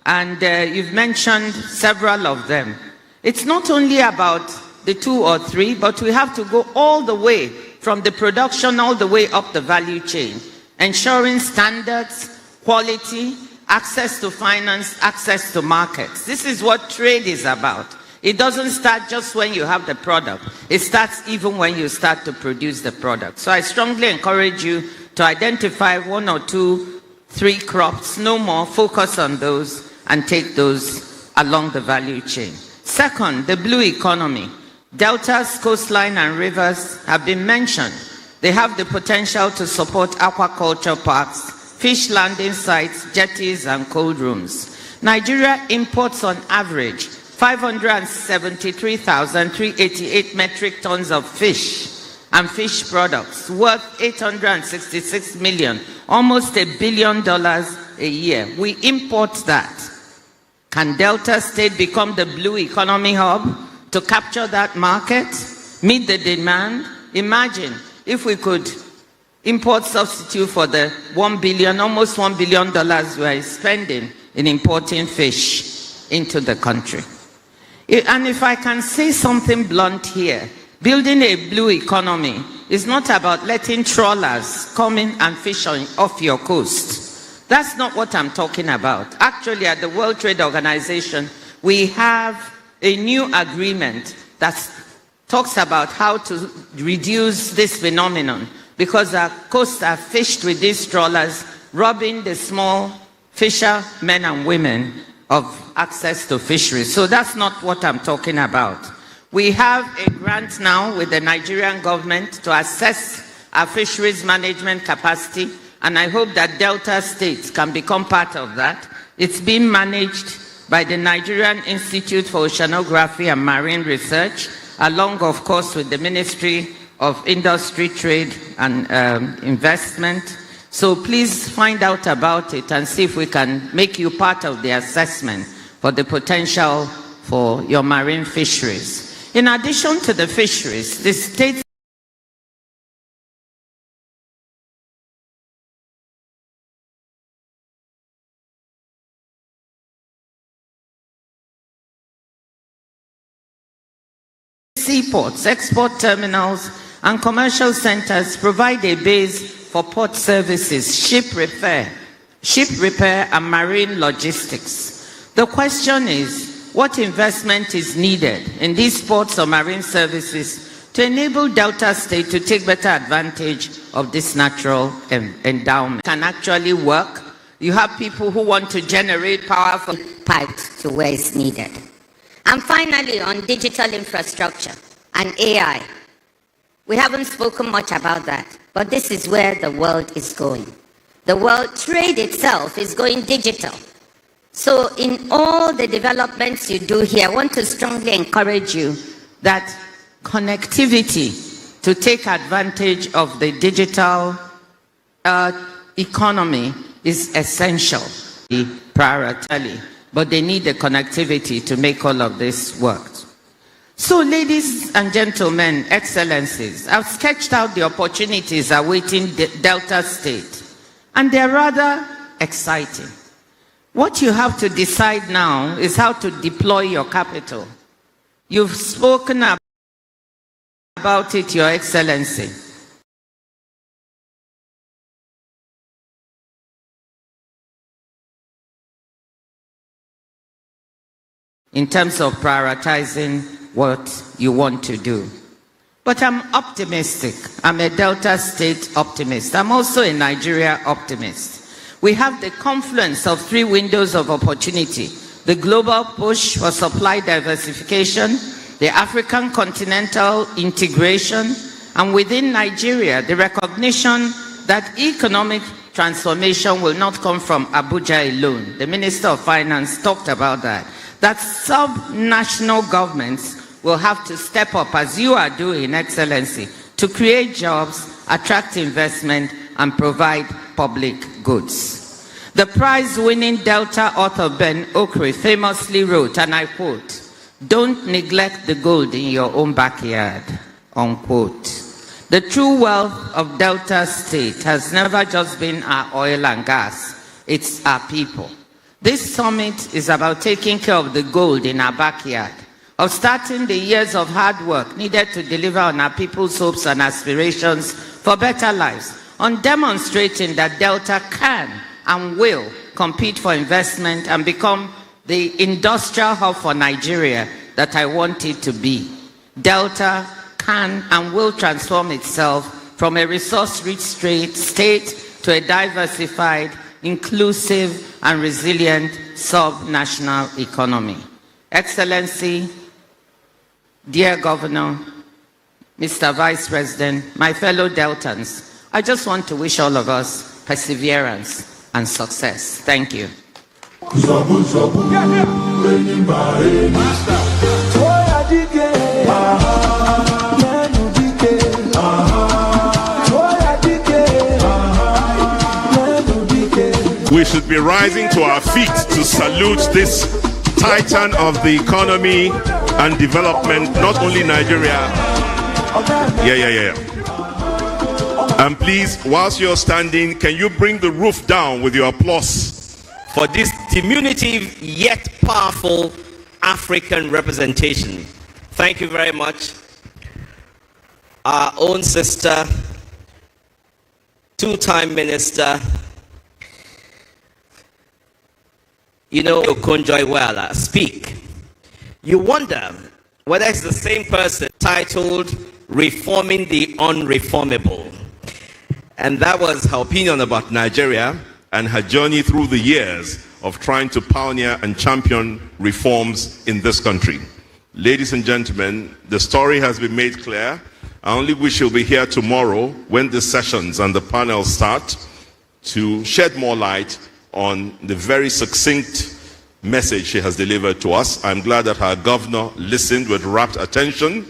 And you've mentioned several of them. It's not only about the 2 or 3, but we have to go all the way from the production all the way up the value chain, ensuring standards, quality, access to finance, access to markets. This is what trade is about. It doesn't start just when you have the product. It starts even when you start to produce the product. So I strongly encourage you to identify 1 or 2, 3 crops, no more, focus on those and take those along the value chain. Second, the blue economy. Deltas, coastline, and rivers have been mentioned. They have the potential to support aquaculture parks, fish landing sites, jetties, and cold rooms. Nigeria imports on average 573,388 metric tons of fish and fish products worth $866 million, almost $1 billion a year. We import that. Can Delta State become the blue economy hub to capture that market, meet the demand? Imagine if we could import substitute for the $1 billion, almost $1 billion we're spending in importing fish into the country. And if I can say something blunt here, building a blue economy is not about letting trawlers come in and fish off your coast. That's not what I'm talking about. Actually, at the World Trade Organization, we have a new agreement that talks about how to reduce this phenomenon, because our coasts are fished with these trawlers, robbing the small fishermen and women of access to fisheries. So that's not what I'm talking about. We have a grant now with the Nigerian government to assess our fisheries management capacity, and I hope that Delta States can become part of that. It's being managed by the Nigerian Institute for Oceanography and Marine Research, along, of course, with the Ministry of Industry, Trade, and Investment. So please find out about it and see if we can make you part of the assessment for the potential for your marine fisheries. In addition to the fisheries, the state seaports, export terminals, and commercial centers provide a base for port services, ship repair, and marine logistics. The question is, what investment is needed in these ports or marine services to enable Delta State to take better advantage of this natural endowment? Can actually work. You have people who want to generate power from piped to where it's needed. And finally, on digital infrastructure and AI. We haven't spoken much about that, but this is where the world is going. The world trade itself is going digital. So in all the developments you do here, I want to strongly encourage you that connectivity to take advantage of the digital economy is essential, priority, but they need the connectivity to make all of this work. So ladies and gentlemen, excellencies, I've sketched out the opportunities awaiting Delta State, and they're rather exciting. What you have to decide now is how to deploy your capital. You've spoken about it, Your Excellency. In terms of prioritizing what you want to do. But I'm optimistic. I'm a Delta State optimist. I'm also a Nigeria optimist. We have the confluence of 3 windows of opportunity: the global push for supply diversification, the African continental integration, and within Nigeria, the recognition that economic transformation will not come from Abuja alone. The Minister of Finance talked about that. That sub-national governments will have to step up, as you are doing, Excellency, to create jobs, attract investment, and provide public goods. The prize-winning Delta author Ben Okri famously wrote, and I quote, "Don't neglect the gold in your own backyard," unquote. The true wealth of Delta State has never just been our oil and gas, it's our people. This summit is about taking care of the gold in our backyard, of starting the years of hard work needed to deliver on our people's hopes and aspirations for better lives, on demonstrating that Delta can and will compete for investment and become the industrial hub for Nigeria that I want it to be. Delta can and will transform itself from a resource-rich state to a diversified, inclusive, and resilient sub-national economy. Excellency, dear Governor, Mr. Vice President, my fellow Deltans, I just want to wish all of us perseverance and success. Thank you. We should be rising to our feet to salute this titan of the economy and development, not only Nigeria. And please, whilst you're standing, can you bring the roof down with your applause for this diminutive yet powerful African representation? Thank you very much. Our own sister, two-time minister, Okonjo-Iweala, speak. You wonder whether it's the same person titled Reforming the Unreformable. And that was her opinion about Nigeria and her journey through the years of trying to pioneer and champion reforms in this country. Ladies and gentlemen, the story has been made clear. I only wish she'll be here tomorrow when the sessions and the panels start to shed more light on the very succinct message she has delivered to us. I'm glad that our governor listened with rapt attention,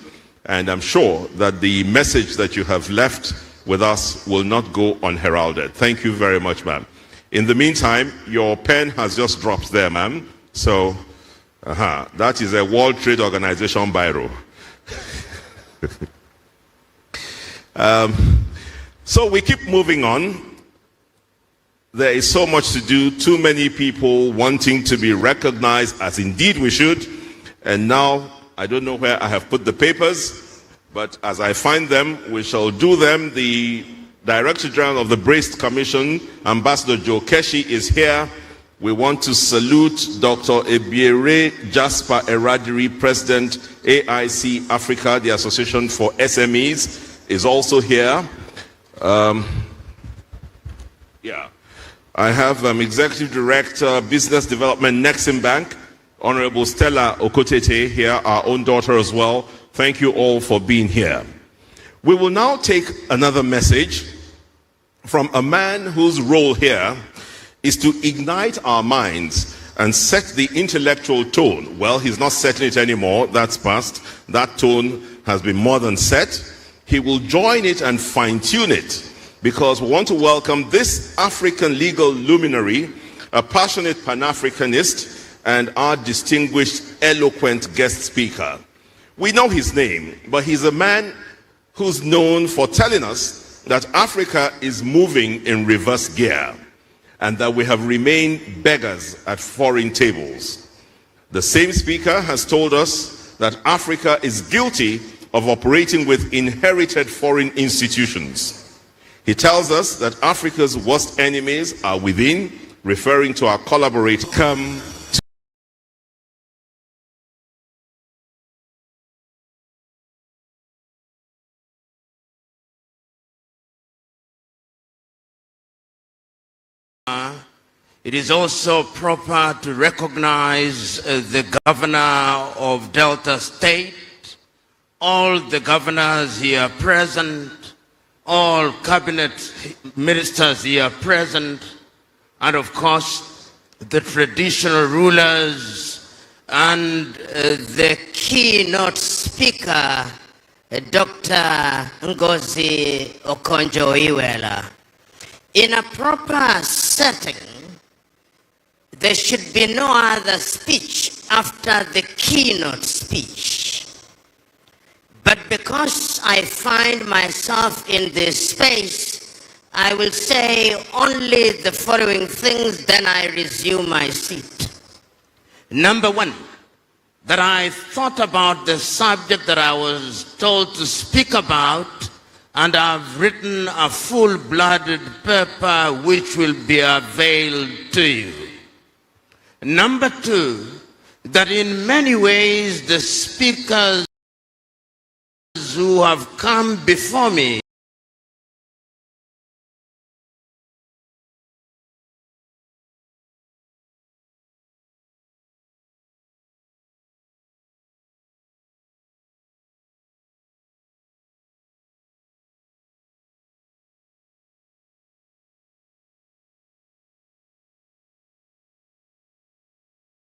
and I'm sure that the message that you have left with us will not go unheralded. Thank you very much, ma'am. In the meantime, your pen has just dropped there, ma'am. So, that is a World Trade Organization biro. So we keep moving on. There is so much to do, too many people wanting to be recognized, as indeed we should. And now, I don't know where I have put the papers, but as I find them, we shall do them. The Director General of the Braced Commission, Ambassador Joe Keshi, is here. We want to salute Dr. Ebiere Jasper Eradiri, President, AIC Africa, the Association for SMEs, is also here. I have Executive Director, Business Development, Nexim Bank, Honorable Stella Okotete here, our own daughter as well. Thank you all for being here. We will now take another message from a man whose role here is to ignite our minds and set the intellectual tone. Well, he's not setting it anymore. That's past. That tone has been more than set. He will join it and fine-tune it, because we want to welcome this African legal luminary, a passionate Pan-Africanist, and our distinguished, eloquent guest speaker. We know his name, but he's a man who's known for telling us that Africa is moving in reverse gear and that we have remained beggars at foreign tables. The same speaker has told us that Africa is guilty of operating with inherited foreign institutions. He tells us that Africa's worst enemies are within, referring to our collaborators. Come It is also proper to recognize the governor of Delta State, all the governors here present, all cabinet ministers here present, and of course, the traditional rulers and the keynote speaker, Dr. Ngozi Okonjo-Iweala. In a proper setting, there should be no other speech after the keynote speech. But because I find myself in this space, I will say only the following things, then I resume my seat. Number one, that I thought about the subject that I was told to speak about, and I've written a full-blooded paper which will be availed to you. Number two, that in many ways the speakers who have come before me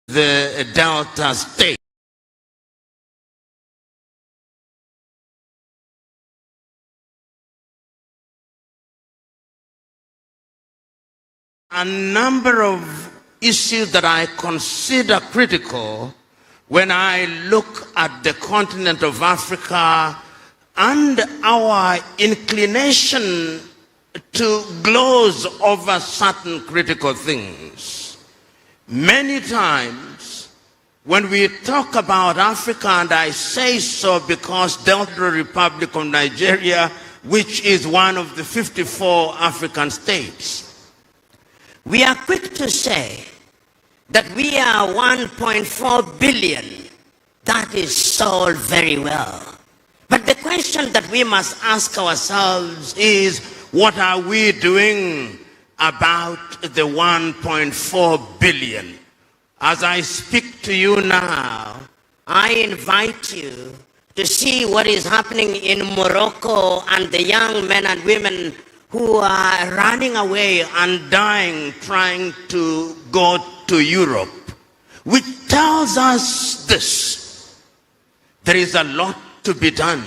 the Delta State. A number of issues that I consider critical when I look at the continent of Africa and our inclination to gloss over certain critical things. Many times when we talk about Africa, and I say so because Delta Republic of Nigeria, which is one of the 54 African states, we are quick to say that we are 1.4 billion. That is all very well. But the question that we must ask ourselves is, what are we doing about the 1.4 billion? As I speak to you now, I invite you to see what is happening in Morocco and the young men and women who are running away and dying trying to go to Europe, which tells us this: there is a lot to be done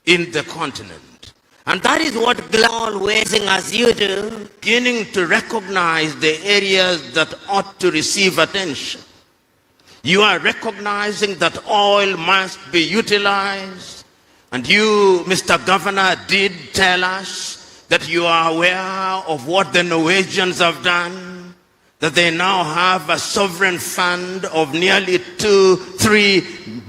in the continent. And that is what always, as you do, beginning to recognize the areas that ought to receive attention. You are recognizing that oil must be utilized. And you, Mr. Governor, did tell us that you are aware of what the Norwegians have done, that they now have a sovereign fund of nearly 3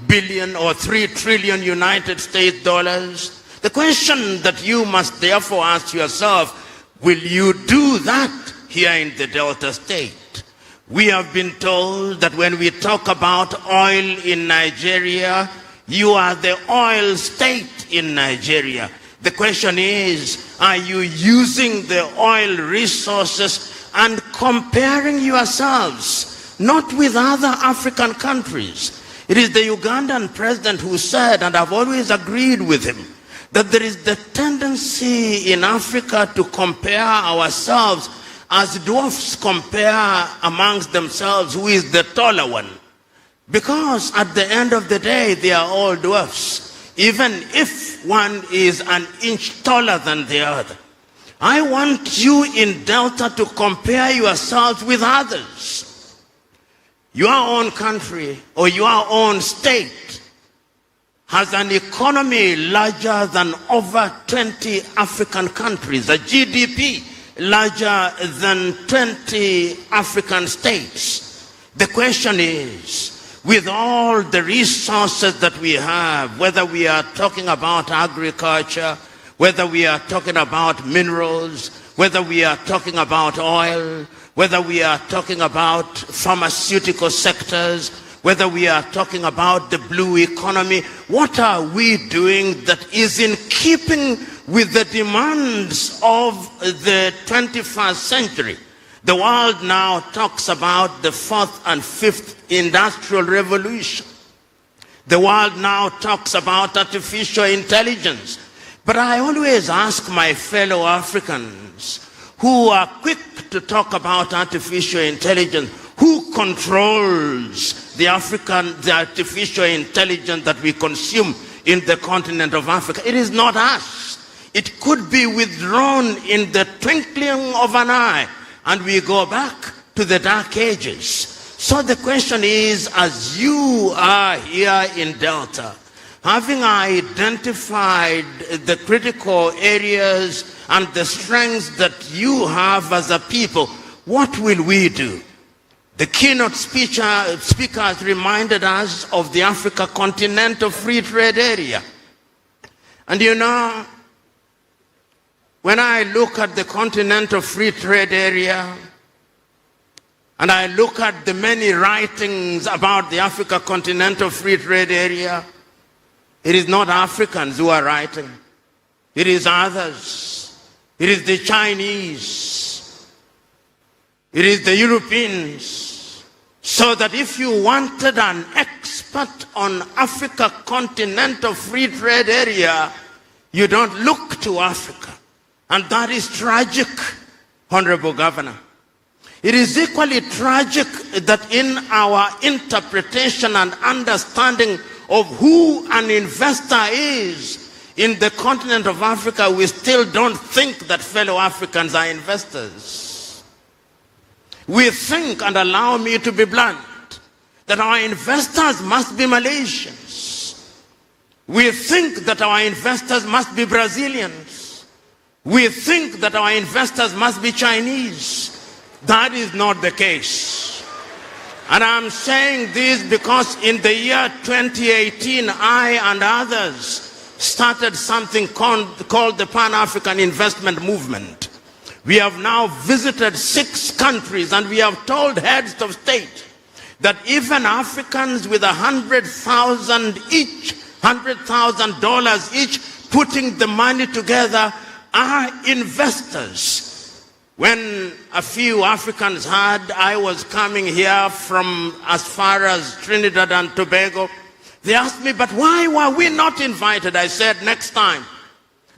billion or 3 trillion United States dollars. The question that you must therefore ask yourself, will you do that here in the Delta State? We have been told that when we talk about oil in Nigeria, you are the oil state in Nigeria. The question is, are you using the oil resources and comparing yourselves, not with other African countries? It is the Ugandan president who said, and I've always agreed with him, that there is the tendency in Africa to compare ourselves as dwarfs compare amongst themselves who is the taller one. Because at the end of the day, they are all dwarfs, even if one is an inch taller than the other. I want you in Delta to compare yourselves with others. Your own country or your own state has an economy larger than over 20 African countries, a GDP larger than 20 African states. The question is, with all the resources that we have, whether we are talking about agriculture, whether we are talking about minerals, whether we are talking about oil, whether we are talking about pharmaceutical sectors, whether we are talking about the blue economy, what are we doing that is in keeping with the demands of the 21st century? The world now talks about the 4th and 5th industrial revolution. The world now talks about artificial intelligence. But I always ask my fellow Africans who are quick to talk about artificial intelligence, who controls the artificial intelligence that we consume in the continent of Africa? It is not us. It could be withdrawn in the twinkling of an eye, and we go back to the dark ages. So the question is, as you are here in Delta, having identified the critical areas and the strengths that you have as a people, what will we do? The keynote speaker has reminded us of the Africa Continental Free Trade Area. And you know, when I look at the Continental Free Trade Area, and I look at the many writings about the Africa Continental Free Trade Area, it is not Africans who are writing. It is others. It is the Chinese. It is the Europeans. So that if you wanted an expert on Africa Continental Free Trade Area, you don't look to Africa. And that is tragic, Honorable Governor. It is equally tragic that in our interpretation and understanding of who an investor is in the continent of Africa, we still don't think that fellow Africans are investors. We think, and allow me to be blunt, that our investors must be Malaysians. We think that our investors must be Brazilians. We think that our investors must be Chinese. That is not the case. And I'm saying this because in the year 2018, I and others started something called the Pan-African Investment Movement. We have now visited 6 countries, and we have told heads of state that even Africans with $100,000 each, putting the money together, are investors. When a few Africans heard I was coming here from as far as Trinidad and Tobago, they asked me, but why were we not invited? I said, next time.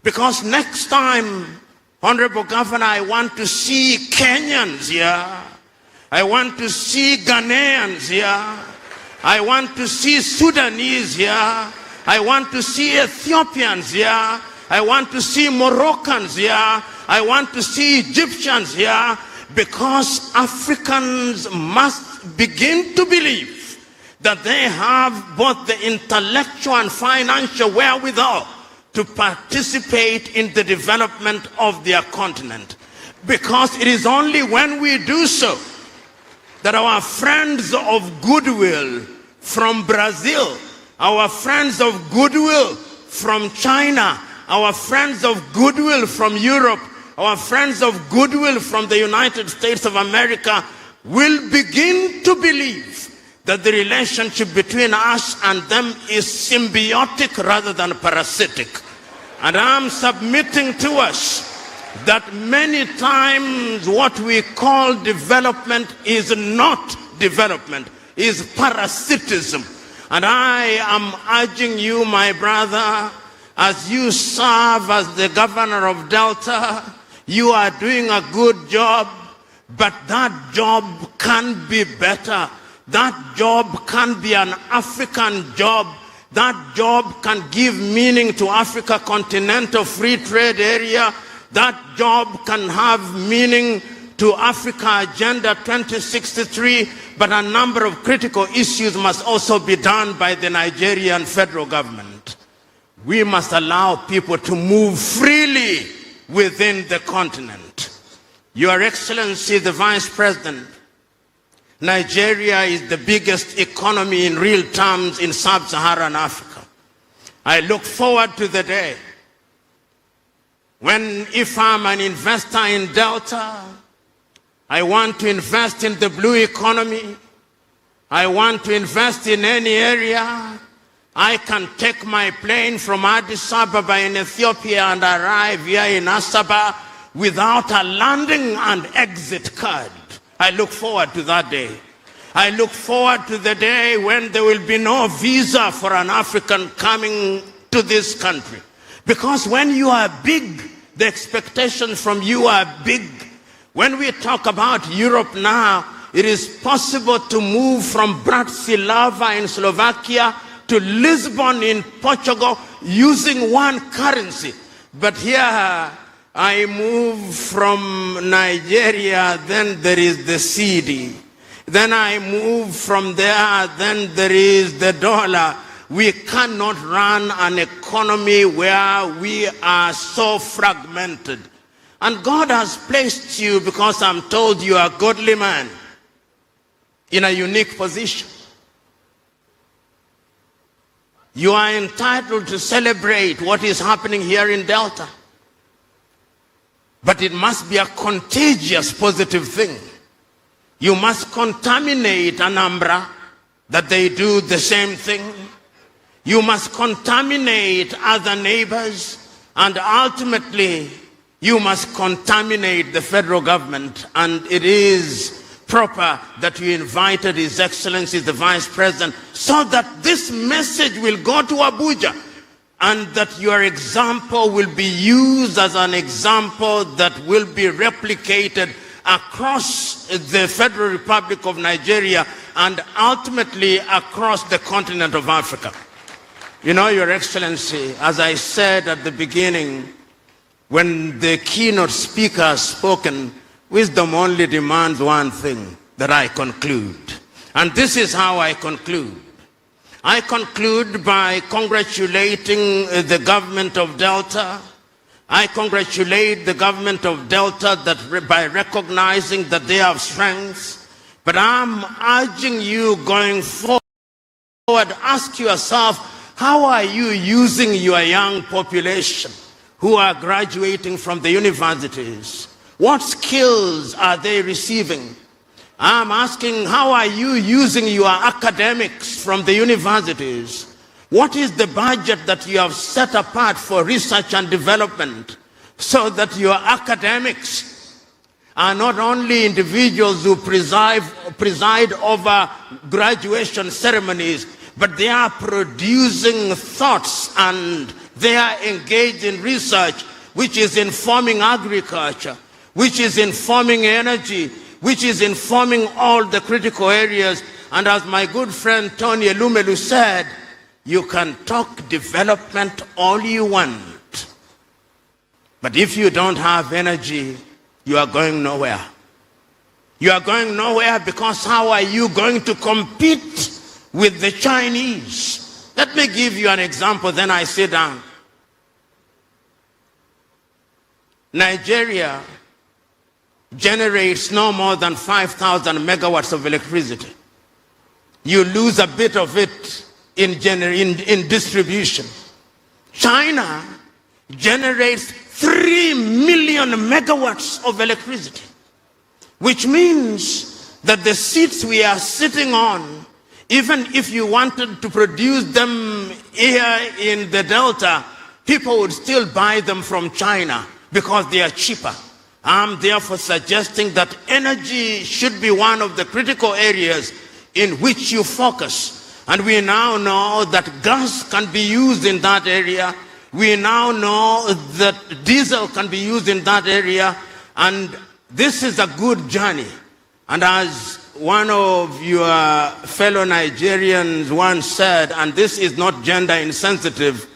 Because next time, Honorable Governor, I want to see Kenyans here. I want to see Ghanaians here. I want to see Sudanese here. I want to see Ethiopians here. I want to see Moroccans here. I want to see Egyptians here, because Africans must begin to believe that they have both the intellectual and financial wherewithal to participate in the development of their continent. Because it is only when we do so that our friends of goodwill from Brazil, our friends of goodwill from China, our friends of goodwill from Europe, our friends of goodwill from the United States of America will begin to believe that the relationship between us and them is symbiotic rather than parasitic. And I'm submitting to us that many times what we call development is not development, is parasitism. And I am urging you, my brother, as you serve as the governor of Delta, you are doing a good job, but that job can be better. That job can be an African job. That job can give meaning to Africa Continental Free Trade Area. That job can have meaning to Africa Agenda 2063, but a number of critical issues must also be done by the Nigerian federal government. We must allow people to move freely within the continent. Your Excellency, the Vice President, Nigeria is the biggest economy in real terms in sub-Saharan Africa. I look forward to the day when, if I'm an investor in Delta, I want to invest in the blue economy, I want to invest in any area, I can take my plane from Addis Ababa in Ethiopia and arrive here in Asaba without a landing and exit card. I look forward to that day. I look forward to the day when there will be no visa for an African coming to this country. Because when you are big, the expectations from you are big. When we talk about Europe now, it is possible to move from Bratislava in Slovakia to Lisbon in Portugal using one currency. But here I move from Nigeria, then there is the cedi. Then I move from there, then there is the dollar. We cannot run an economy where we are so fragmented. And God has placed you, because I'm told you are a godly man, in a unique position. You are entitled to celebrate what is happening here in Delta. But it must be a contagious positive thing. You must contaminate Anambra, that they do the same thing. You must contaminate other neighbors, and ultimately you must contaminate the federal government. And it is proper that you invited His Excellency the Vice President, so that this message will go to Abuja, and that your example will be used as an example that will be replicated across the Federal Republic of Nigeria and ultimately across the continent of Africa. You know, Your Excellency, as I said at the beginning, when the keynote speaker has spoken, wisdom only demands one thing, that I conclude. And this is how I conclude. I conclude by congratulating the government of Delta. I congratulate the government of Delta by recognizing that they have strengths. But I'm urging you going forward, ask yourself, how are you using your young population who are graduating from the universities? What skills are they receiving? I'm asking, how are you using your academics from the universities? What is the budget that you have set apart for research and development, so that your academics are not only individuals who preside over graduation ceremonies, but they are producing thoughts and they are engaged in research which is informing agriculture, which is informing energy, which is informing all the critical areas. And as my good friend Tony Elumelu said, you can talk development all you want, but if you don't have energy, you are going nowhere. You are going nowhere, because how are you going to compete with the Chinese? Let me give you an example, then I sit down. Nigeria generates no more than 5,000 megawatts of electricity. You lose a bit of it in distribution. China generates 3 million megawatts of electricity, which means that the seats we are sitting on, even if you wanted to produce them here in the Delta, people would still buy them from China because they are cheaper. I'm therefore suggesting that energy should be one of the critical areas in which you focus. And we now know that gas can be used in that area. We now know that diesel can be used in that area. And this is a good journey. And as one of your fellow Nigerians once said, and this is not gender insensitive,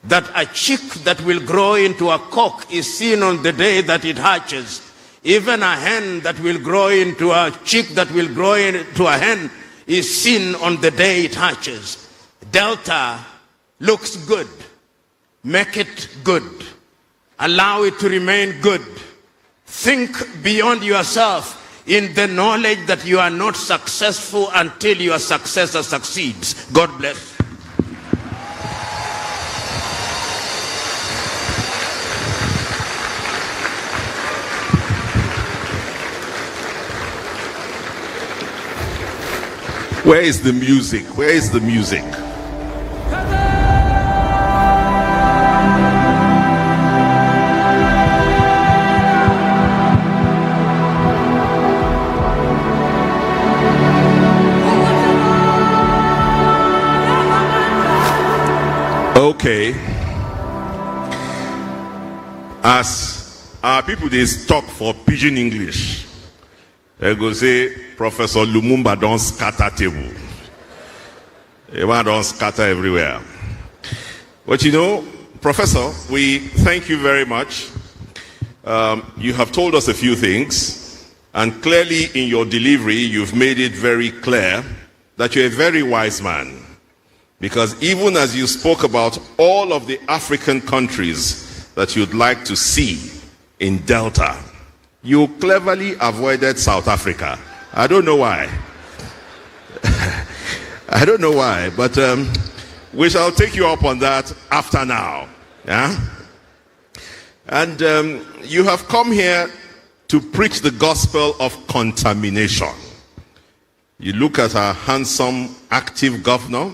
that a chick that will grow into a cock is seen on the day that it hatches. Even a hen that will grow into a chick that will grow into a hen is seen on the day it hatches. Delta looks good. Make it good. Allow it to remain good. Think beyond yourself in the knowledge that you are not successful until your successor succeeds. God bless. Where is the music? Where is the music? Okay. As our people, they talk for pidgin English. They go say, Professor Lumumba don't scatter table. He don't scatter everywhere. But you know, Professor, we thank you very much. You have told us a few things, and clearly in your delivery, you've made it very clear that you're a very wise man. Because even as you spoke about all of the African countries that you'd like to see in Delta, you cleverly avoided South Africa. I don't know why. I don't know why, but we shall take you up on that after now. Yeah? And you have come here to preach the gospel of contamination. You look at our handsome, active governor,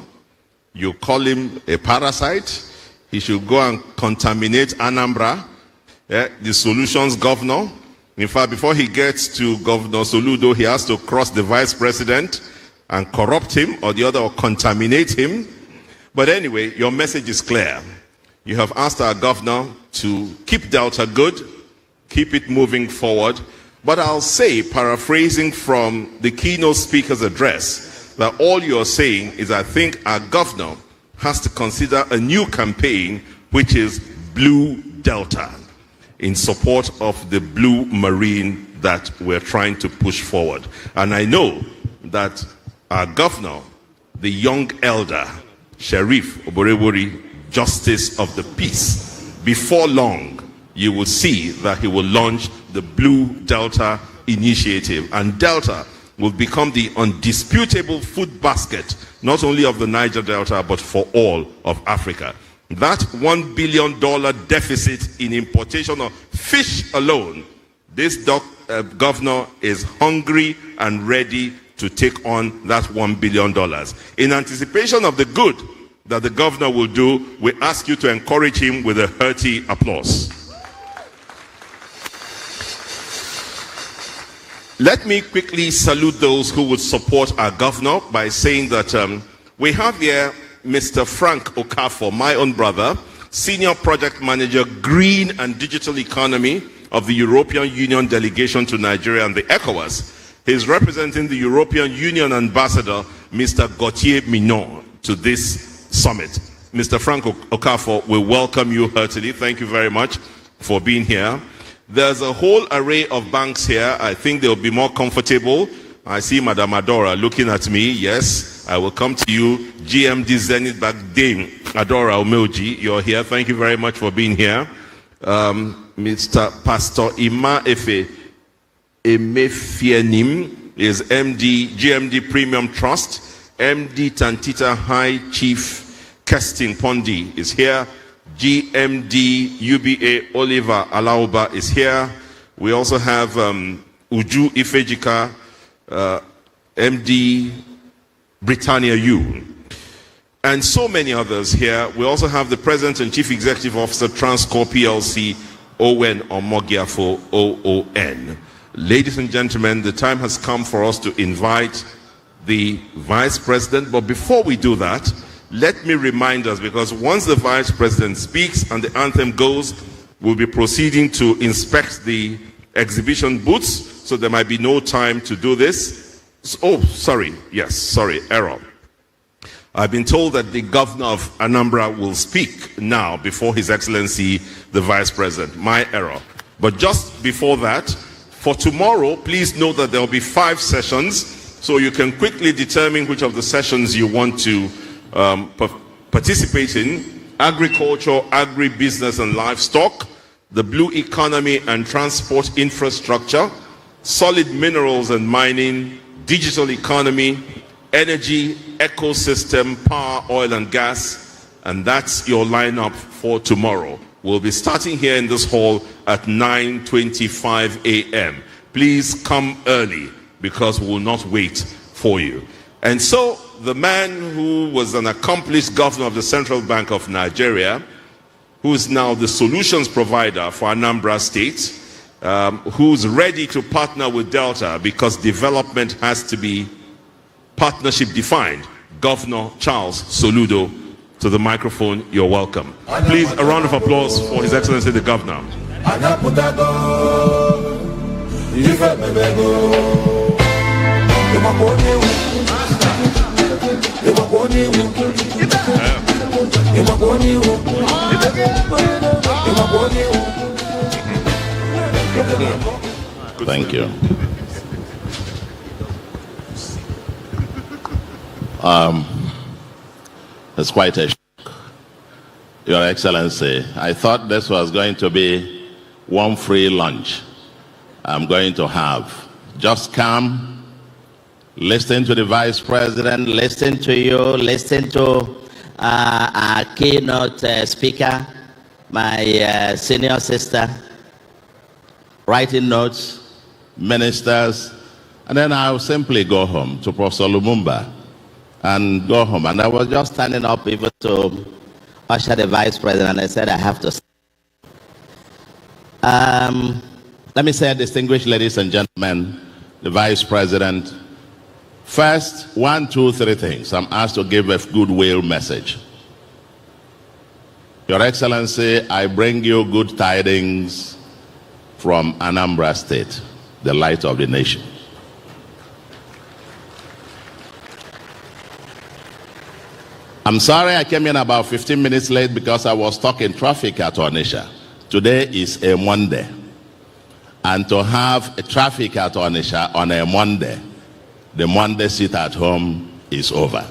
you call him a parasite. He should go and contaminate Anambra, the solutions governor. In fact, before he gets to Governor Soludo, he has to cross the vice president and corrupt him or the other, or contaminate him. But anyway, your message is clear. You have asked our governor to keep Delta good, keep it moving forward. But I'll say, paraphrasing from the keynote speaker's address, that all you're saying is, I think our governor has to consider a new campaign, which is Blue Delta, in support of the blue marine that we're trying to push forward. And I know that our governor, the young elder, Sheriff Oborevwori, Justice of the Peace, before long, you will see that he will launch the Blue Delta initiative. And Delta will become the undisputable food basket, not only of the Niger Delta, but for all of Africa. That $1 billion deficit in importation of fish alone, this governor is hungry and ready to take on that $1 billion. In anticipation of the good that the governor will do, we ask you to encourage him with a hearty applause. Let me quickly salute those who would support our governor by saying that we have here Mr. Frank Okafor, my own brother, Senior Project Manager, Green and Digital Economy of the European Union Delegation to Nigeria and the ECOWAS. He's representing the European Union Ambassador, Mr. Gauthier Mignon, to this summit. Mr. Frank Okafor, we welcome you heartily. Thank you very much for being here. There's a whole array of banks here. I think they'll be more comfortable. I see Madam Adora looking at me. Yes, I will come to you. GMD Zenith Bank Dame Adora Omeoji, you're here. Thank you very much for being here. Mr. Pastor Ima Efe Emefienim is MD, GMD Premium Trust. MD Tantita High Chief Kesting Pondi is here. GMD UBA Oliver Alauba is here. We also have Uju Ifejika, MD Britannia U, and so many others here. We also have the President and Chief Executive Officer, Transcorp PLC, Owen Omogiafo, OON. Ladies and gentlemen, the time has come for us to invite the Vice President. But before we do that, let me remind us, because once the Vice President speaks and the anthem goes, we'll be proceeding to inspect the exhibition booths, so there might be no time to do this. Oh, sorry. Yes, sorry, error. I've been told that the governor of Anambra will speak now before His Excellency, the Vice President. My error. But just before that, for tomorrow, please note that there will be 5 sessions, so you can quickly determine which of the sessions you want to participate in: agriculture, agribusiness and livestock, the blue economy and transport infrastructure, solid minerals and mining, digital economy, energy, ecosystem, power, oil and gas. And that's your lineup for tomorrow. We'll be starting here in this hall at 9:25 a.m. Please come early, because we will not wait for you. And so, the man who was an accomplished governor of the Central Bank of Nigeria, who is now the solutions provider for Anambra State, who's ready to partner with Delta because development has to be partnership defined, Governor Charles Soludo, to the microphone. You're welcome. Please, a round of applause for His Excellency the Governor. Anaputago, Ife Mebego, Imakoni, Imakoni, Imakoni, Thank you. It's quite a shock, Your Excellency. I thought this was going to be one free lunch I'm going to have. Just come, listen to the Vice President, listen to you, listen to our keynote speaker, my senior sister, writing notes, ministers, and then I'll simply go home to Professor Lumumba and go home. And I was just standing up even to usher the Vice President, and I said, I have to. Let me say, distinguished ladies and gentlemen, the Vice President, first, 1, 2, 3 things. I'm asked to give a goodwill message. Your Excellency, I bring you good tidings from Anambra State, the light of the nation. I'm sorry I came in about 15 minutes late because I was stuck in traffic at Onitsha. Today is a Monday. And to have a traffic at Onitsha on a Monday, the Monday sit at home is over.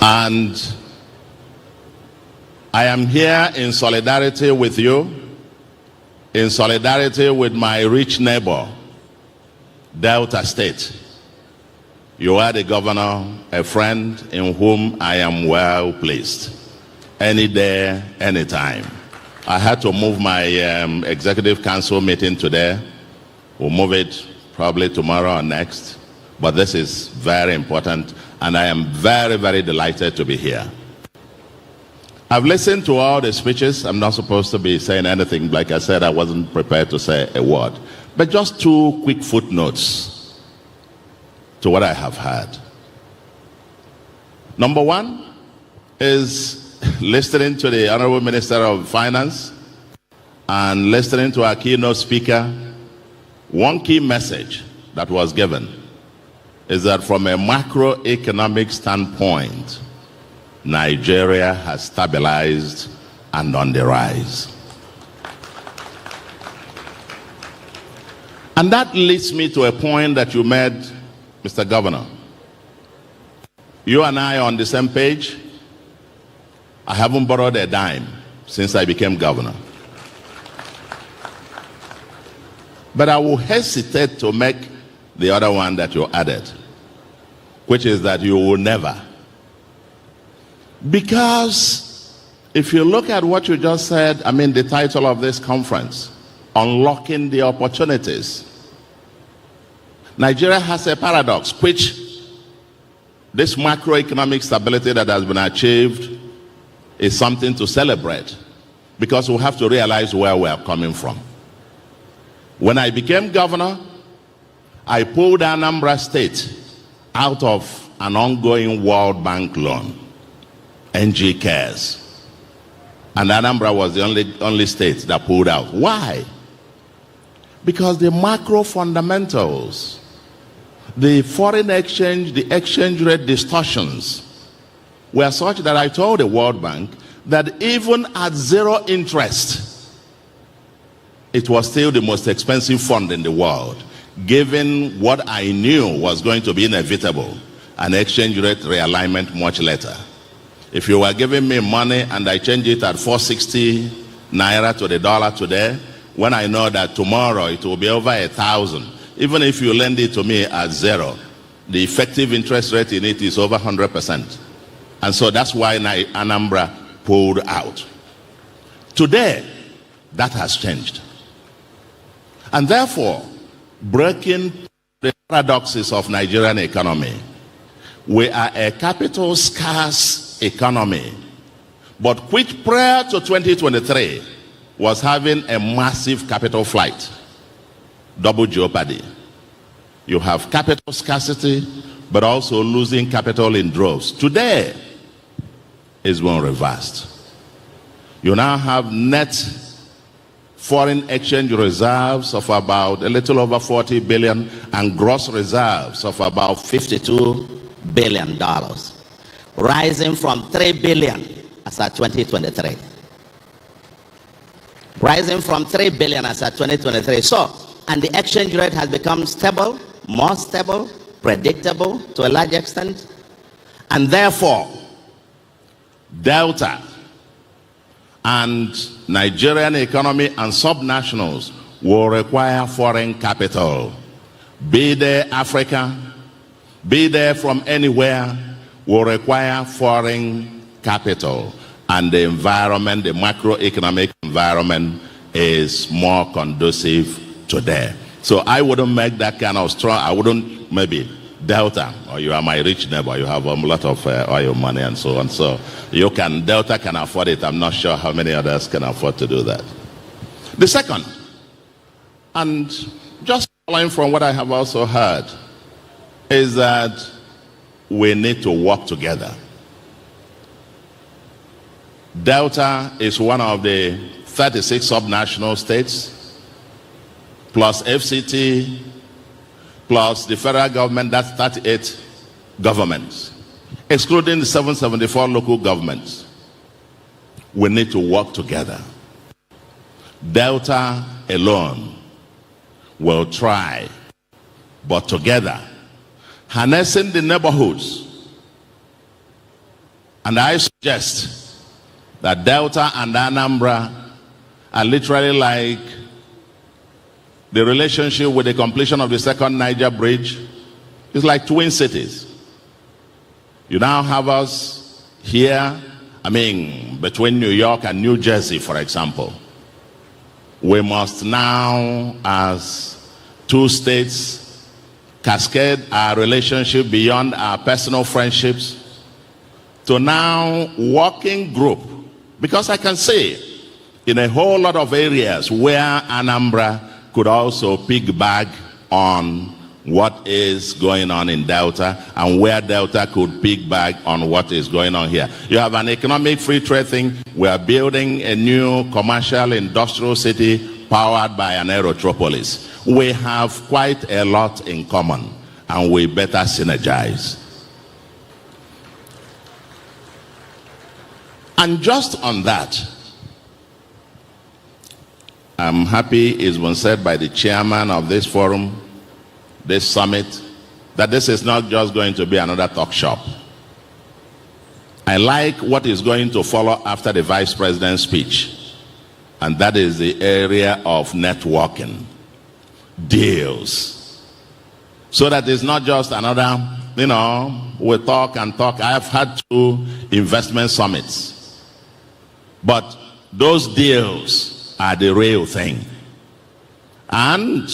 And I am here in solidarity with you, in solidarity with my rich neighbor, Delta State. You are the governor, a friend in whom I am well pleased. Any day, anytime. I had to move my executive council meeting today. We'll move it probably tomorrow or next. But this is very important, and I am very, very delighted to be here. I've listened to all the speeches. I'm not supposed to be saying anything. Like I said, I wasn't prepared to say a word. But just 2 quick footnotes to what I have heard. Number 1 is listening to the Honorable Minister of Finance and listening to our keynote speaker. One key message that was given is that from a macroeconomic standpoint, Nigeria has stabilized and on the rise. And that leads me to a point that you made, Mr. Governor. You and I are on the same page. I haven't borrowed a dime since I became governor. But I will hesitate to make the other one that you added, which is that you will never. Because if you look at what you just said, I mean the title of this conference, Unlocking the Opportunities. Nigeria has a paradox, which this macroeconomic stability that has been achieved is something to celebrate, because we have to realize where we are coming from. When I became governor, I pulled Anambra State out of an ongoing World Bank loan, NG Cares. And Anambra was the only state that pulled out. Why? Because the macro fundamentals, the foreign exchange, the exchange rate distortions were such that I told the World Bank that even at 0 interest, it was still the most expensive fund in the world, given what I knew was going to be inevitable, an exchange rate realignment much later. If you were giving me money and I change it at 460 naira to the dollar today, when I know that tomorrow it will be over 1,000, even if you lend it to me at 0, the effective interest rate in it is over 100%. And so that's why Anambra pulled out. Today, that has changed. And therefore, breaking the paradoxes of Nigerian economy, we are a capital scarce economy, but which prior to 2023 was having a massive capital flight. Double jeopardy. You have capital scarcity, but also losing capital in droves. Today, is being reversed. You now have net foreign exchange reserves of about a little over 40 billion and gross reserves of about $52 billion, rising from 3 billion as at 2023. Rising from 3 billion as at 2023. So, and the exchange rate has become stable, more stable, predictable to a large extent. And therefore, Delta and Nigerian economy and subnationals will require foreign capital. Be there Africa, be there from anywhere, will require foreign capital. And the environment, the macroeconomic environment is more conducive to that. So I wouldn't make that kind of strong, I wouldn't, maybe Delta, or you are my rich neighbor, you have a lot of oil money and so on. So you can, Delta can afford it. I'm not sure how many others can afford to do that. The second, and just following from what I have also heard, is that we need to work together. Delta is one of the 36 subnational states, plus FCT, plus the federal government, that's 38 governments, excluding the 774 local governments. We need to work together. Delta alone will try, but together, harnessing the neighborhoods. And I suggest that Delta and Anambra are literally like the relationship with the completion of the second Niger Bridge. It's like twin cities. You now have us here, between New York and New Jersey, for example. We must now, as two states, cascade our relationship beyond our personal friendships to now working group. Because I can see in a whole lot of areas where Anambra could also piggyback on what is going on in Delta, and where Delta could piggyback on what is going on here. You have an economic free trade thing. We are building a new commercial industrial city powered by an aerotropolis. We have quite a lot in common, and we better synergize. And just on that, I'm happy it's been said by the chairman of this forum, this summit, that this is not just going to be another talk shop. I like what is going to follow after the vice president's speech, and that is the area of networking, deals. So that it's not just another, we talk and talk. I've had 2 investment summits, but those deals are the real thing. And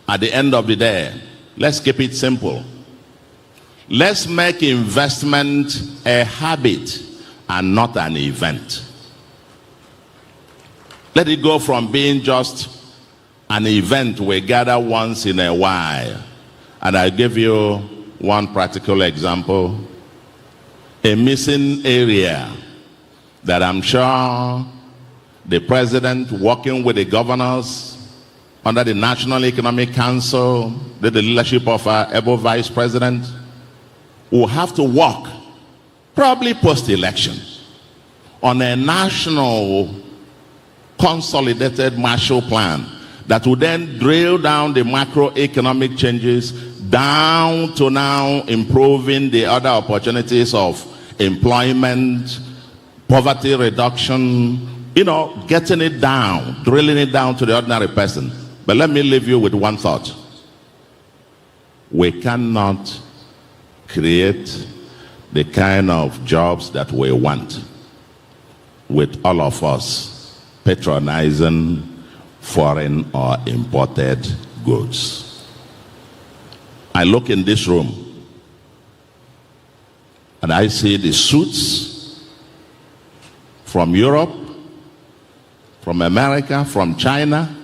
at the end of the day, let's keep it simple. Let's make investment a habit and not an event. Let it go from being just an event we gather once in a while. And I'll give you one practical example. A missing area that I'm sure the president, working with the governors under the National Economic Council, the leadership of our able vice president, will have to work, probably post-election, on a national consolidated Marshall Plan that will then drill down the macroeconomic changes down to now improving the other opportunities of employment, poverty reduction, getting it down, drilling it down to the ordinary person. But let me leave you with one thought. We cannot create the kind of jobs that we want with all of us patronizing foreign or imported goods. I look in this room and I see the suits from Europe, from America, from China.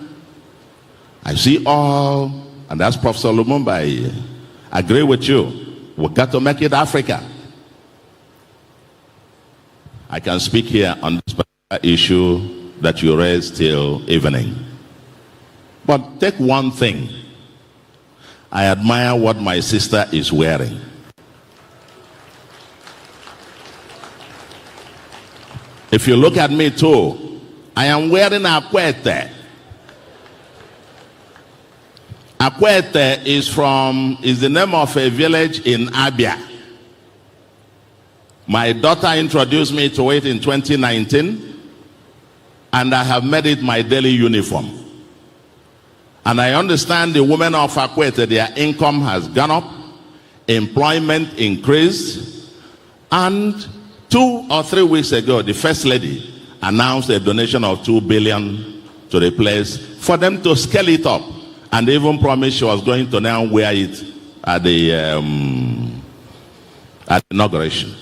I see all, and that's Professor Lumumba. I agree with you. We've got to make it Africa. I can speak here on this particular issue that you raised till evening. But take one thing. I admire what my sister is wearing. If you look at me too, I am wearing Akwete. Akwete is the name of a village in Abia. My daughter introduced me to it in 2019, and I have made it my daily uniform. And I understand the women of Akwete, their income has gone up, employment increased, and 2 or 3 weeks ago, the First Lady announced a donation of $2 billion to the place for them to scale it up, and even promised she was going to now wear it at the inauguration.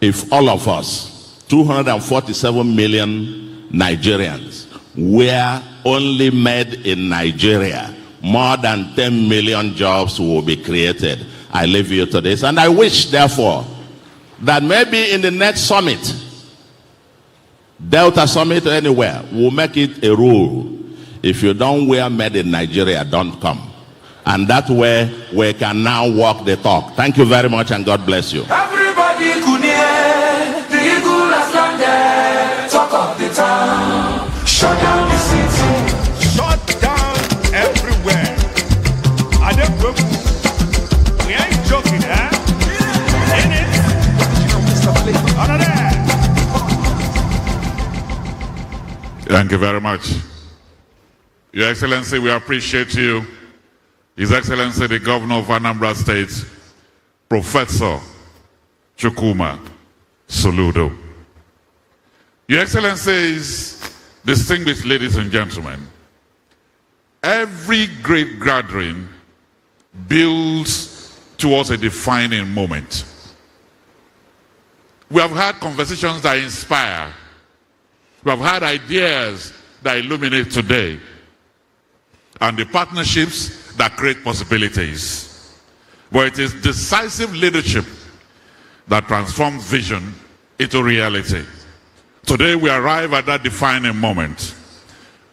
If all of us, 247 million Nigerians, were only made in Nigeria, more than 10 million jobs will be created. I leave you to this, and I wish, therefore, that maybe in the next summit, Delta Summit or anywhere, we'll make it a rule. If you don't wear made in Nigeria, don't come. And that way, we can now walk the talk. Thank you very much, and God bless you. Everybody could hear the eagle has landed. Talk of the town. Shut down the city. Shut down everywhere. I don't we ain't joking, eh? In it. Thank you very much. Your Excellency, we appreciate you. His Excellency, the Governor of Anambra State, Professor Chukwuma Soludo. Your Excellencies, distinguished ladies and gentlemen, every great gathering builds towards a defining moment. We have had conversations that inspire. We have had ideas that illuminate today, and the partnerships that create possibilities. But it is decisive leadership that transforms vision into reality. Today we arrive at that defining moment.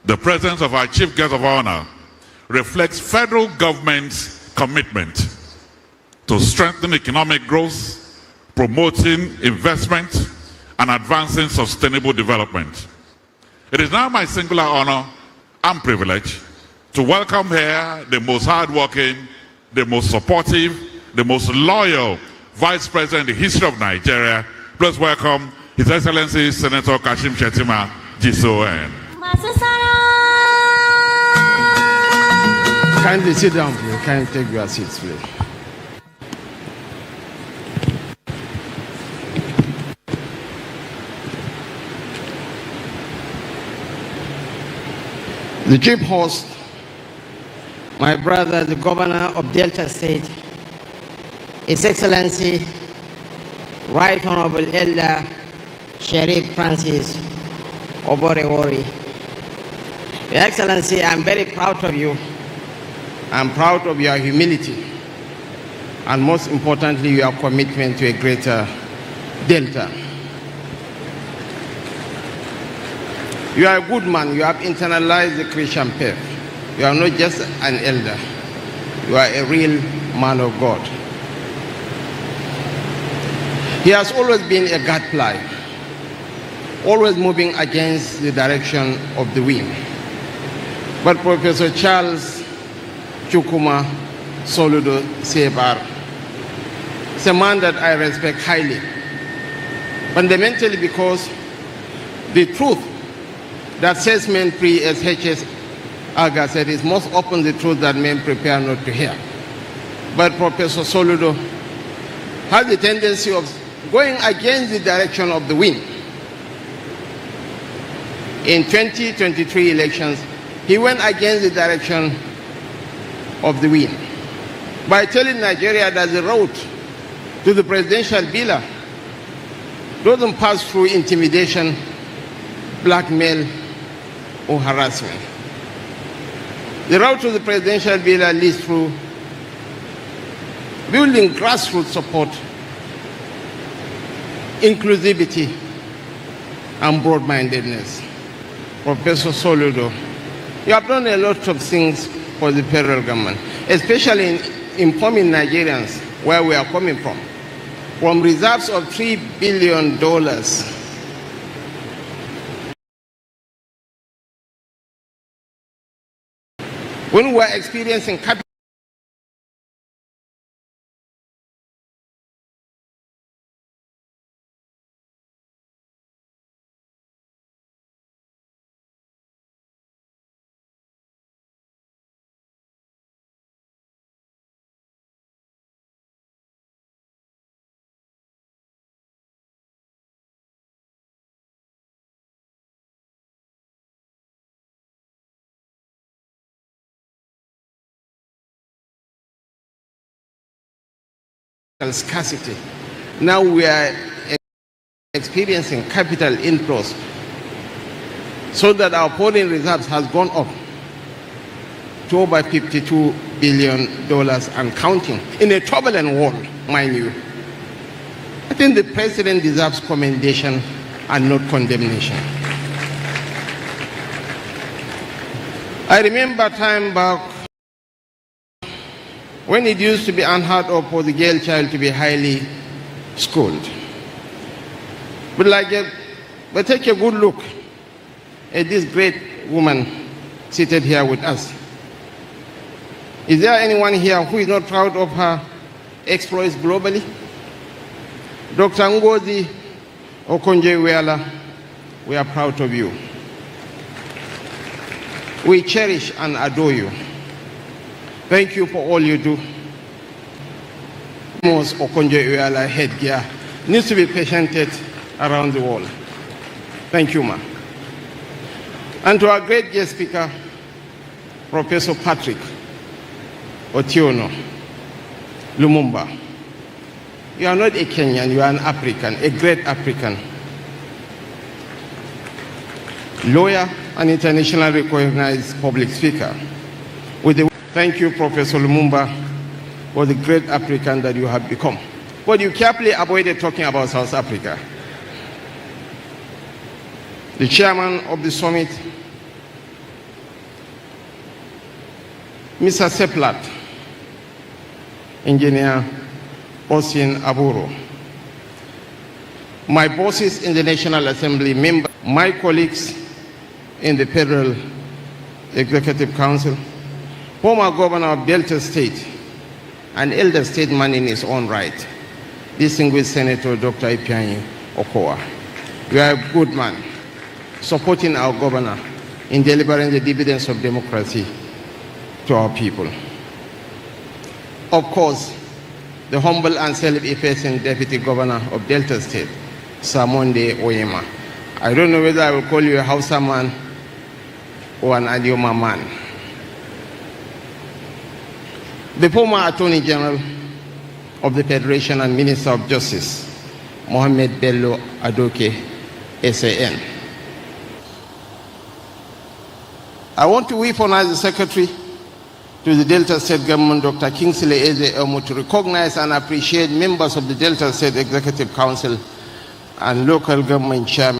The presence of our Chief Guest of Honor reflects federal government's commitment to strengthen economic growth, promoting investment, and advancing sustainable development. It is now my singular honor and privilege to welcome here the most hardworking, the most supportive, the most loyal Vice President in the history of Nigeria. Please welcome His Excellency Senator Kashim Shettima, GSON. Kindly sit down, please. Kindly take your seats, please. The chief host, my brother, the governor of Delta State, His Excellency, Right Honorable Elder Sheriff Francis Oborewori. Your Excellency, I'm very proud of you. I'm proud of your humility, and most importantly, your commitment to a greater Delta. You are a good man. You have internalized the Christian faith. You are not just an elder. You are a real man of God. He has always been a gadfly, always moving against the direction of the wind. But Professor Charles Chukwuma Soludo Sebar is a man that I respect highly, fundamentally because the truth that sets men free, as H.S. Aga said, is most often the truth that men prepare not to hear. But Professor Soludo has the tendency of going against the direction of the wind. In 2023 elections, he went against the direction of the wind by telling Nigeria that the road to the presidential villa doesn't pass through intimidation, blackmail, or harassment. The route to the presidential villa leads through building grassroots support, inclusivity, and broad-mindedness. Professor Soludo, you have done a lot of things for the federal government, especially in informing Nigerians where we are coming from reserves of $3 billion. When we are experiencing capital scarcity, now we are experiencing capital inflows, so that our foreign reserves has gone up to over $52 billion and counting in a turbulent world, mind you. I think the president deserves commendation and not condemnation. I remember time back when it used to be unheard of for the girl child to be highly schooled. But take a good look at this great woman seated here with us. Is there anyone here who is not proud of her exploits globally? Dr. Ngozi Okonjo-Iweala, we are proud of you. We cherish and adore you. Thank you for all you do. Most Okonjo-Iweala headgear needs to be patented around the world. Thank you, ma'am. And to our great guest speaker, Professor Patrick Otiono Lumumba. You are not a Kenyan, you are an African, a great African. Lawyer and internationally recognized public speaker. Thank you, Professor Lumumba, for the great African that you have become. But you carefully avoided talking about South Africa. The chairman of the summit, Mr. Seplat, Engineer Osin Aburo, my bosses in the National Assembly, members, my colleagues in the Federal Executive Council, former governor of Delta State, an elder statesman in his own right, distinguished Senator Dr. Ifeanyi Okowa. You are a good man, supporting our governor in delivering the dividends of democracy to our people. Of course, the humble and self-effacing Deputy Governor of Delta State, Sir Monday Oyema. I don't know whether I will call you a Hausa man or an Adioma man. The former Attorney General of the Federation and Minister of Justice, Mohammed Bello Adoke, SAN. I want to weaponize the Secretary to the Delta State Government, Dr. Kingsley Eze Elmo, to recognize and appreciate members of the Delta State Executive Council and local government chairmen.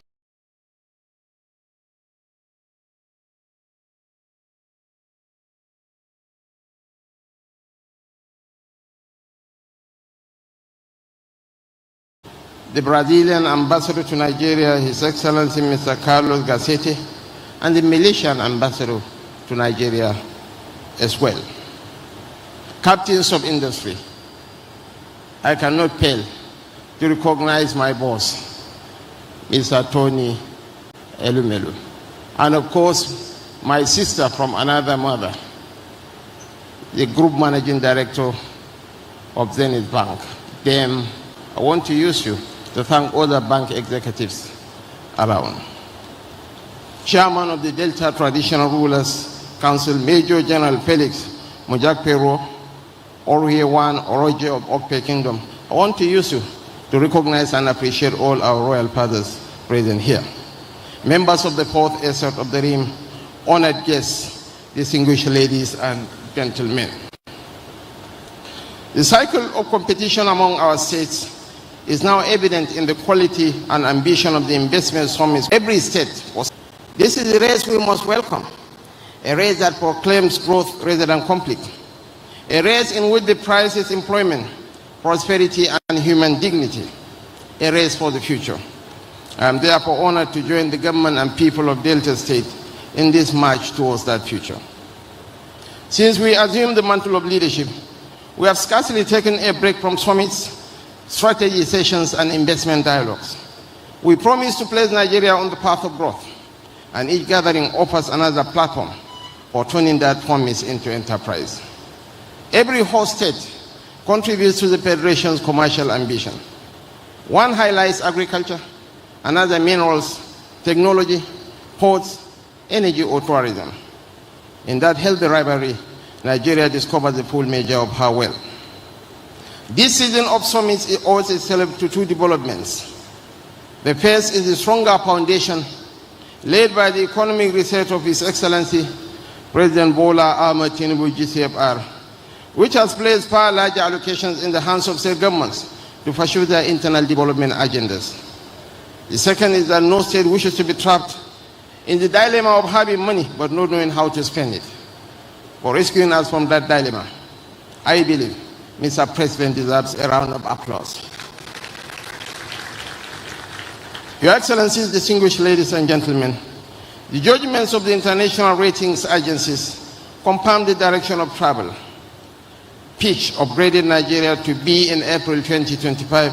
The Brazilian ambassador to Nigeria, His Excellency Mr. Carlos Garcetti, and the Malaysian ambassador to Nigeria as well. Captains of industry, I cannot fail to recognize my boss, Mr. Tony Elumelu, and of course, my sister from another mother, the Group Managing Director of Zenith Bank. Them, I want to use you to thank other bank executives around. Chairman of the Delta Traditional Rulers Council, Major General Felix Mujakpero, Oriewan Oroje of Okpe Kingdom. I want to use you to recognize and appreciate all our royal fathers present here. Members of the fourth escort of the Rim, honored guests, distinguished ladies and gentlemen. The cycle of competition among our states is now evident in the quality and ambition of the investment summits. Every state was. This is a race we must welcome, a race that proclaims growth rather than conflict, a race in which the prize is employment, prosperity, and human dignity, a race for the future. I am therefore honored to join the government and people of Delta State in this march towards that future. Since we assumed the mantle of leadership, we have scarcely taken a break from summits, strategy sessions, and investment dialogues. We promise to place Nigeria on the path of growth, and each gathering offers another platform for turning that promise into enterprise. Every host state contributes to the Federation's commercial ambition. One highlights agriculture, another minerals, technology, ports, energy, or tourism. In that healthy rivalry, Nigeria discovered the full measure of her wealth. This season of summits owes itself to two developments. The first is the stronger foundation laid by the economic research of His Excellency President Bola Ahmed Tinubu GCFR, which has placed far larger allocations in the hands of state governments to pursue their internal development agendas. The second is that no state wishes to be trapped in the dilemma of having money but not knowing how to spend it. For rescuing us from that dilemma, I believe Mr. President deserves a round of applause. Your Excellencies, distinguished ladies and gentlemen, the judgments of the international ratings agencies confirm the direction of travel. Fitch upgraded Nigeria to B in April 2025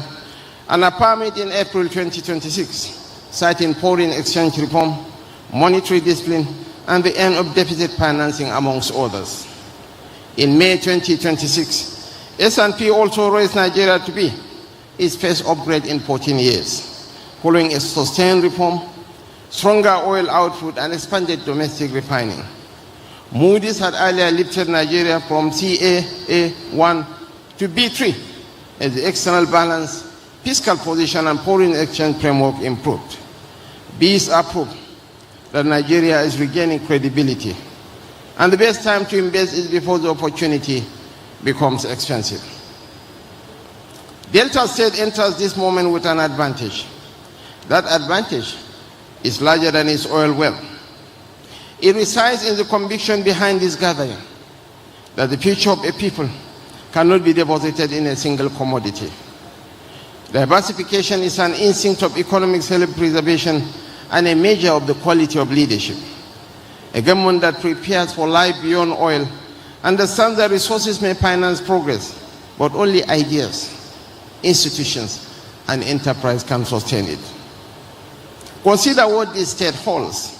and affirmed it in April 2026, citing foreign exchange reform, monetary discipline, and the end of deficit financing, amongst others. In May 2026, S&P also raised Nigeria to B, its first upgrade in 14 years, following a sustained reform, stronger oil output, and expanded domestic refining. Moody's had earlier lifted Nigeria from CAA1 to B3 as the external balance, fiscal position, and foreign exchange framework improved. These are proof that Nigeria is regaining credibility, and the best time to invest is before the opportunity becomes expensive. Delta State enters this moment with an advantage. That advantage is larger than its oil wealth. It resides in the conviction behind this gathering that the future of a people cannot be deposited in a single commodity. Diversification is an instinct of economic self-preservation and a measure of the quality of leadership. A government that prepares for life beyond oil understands that resources may finance progress, but only ideas, institutions, and enterprise can sustain it. Consider what this state holds.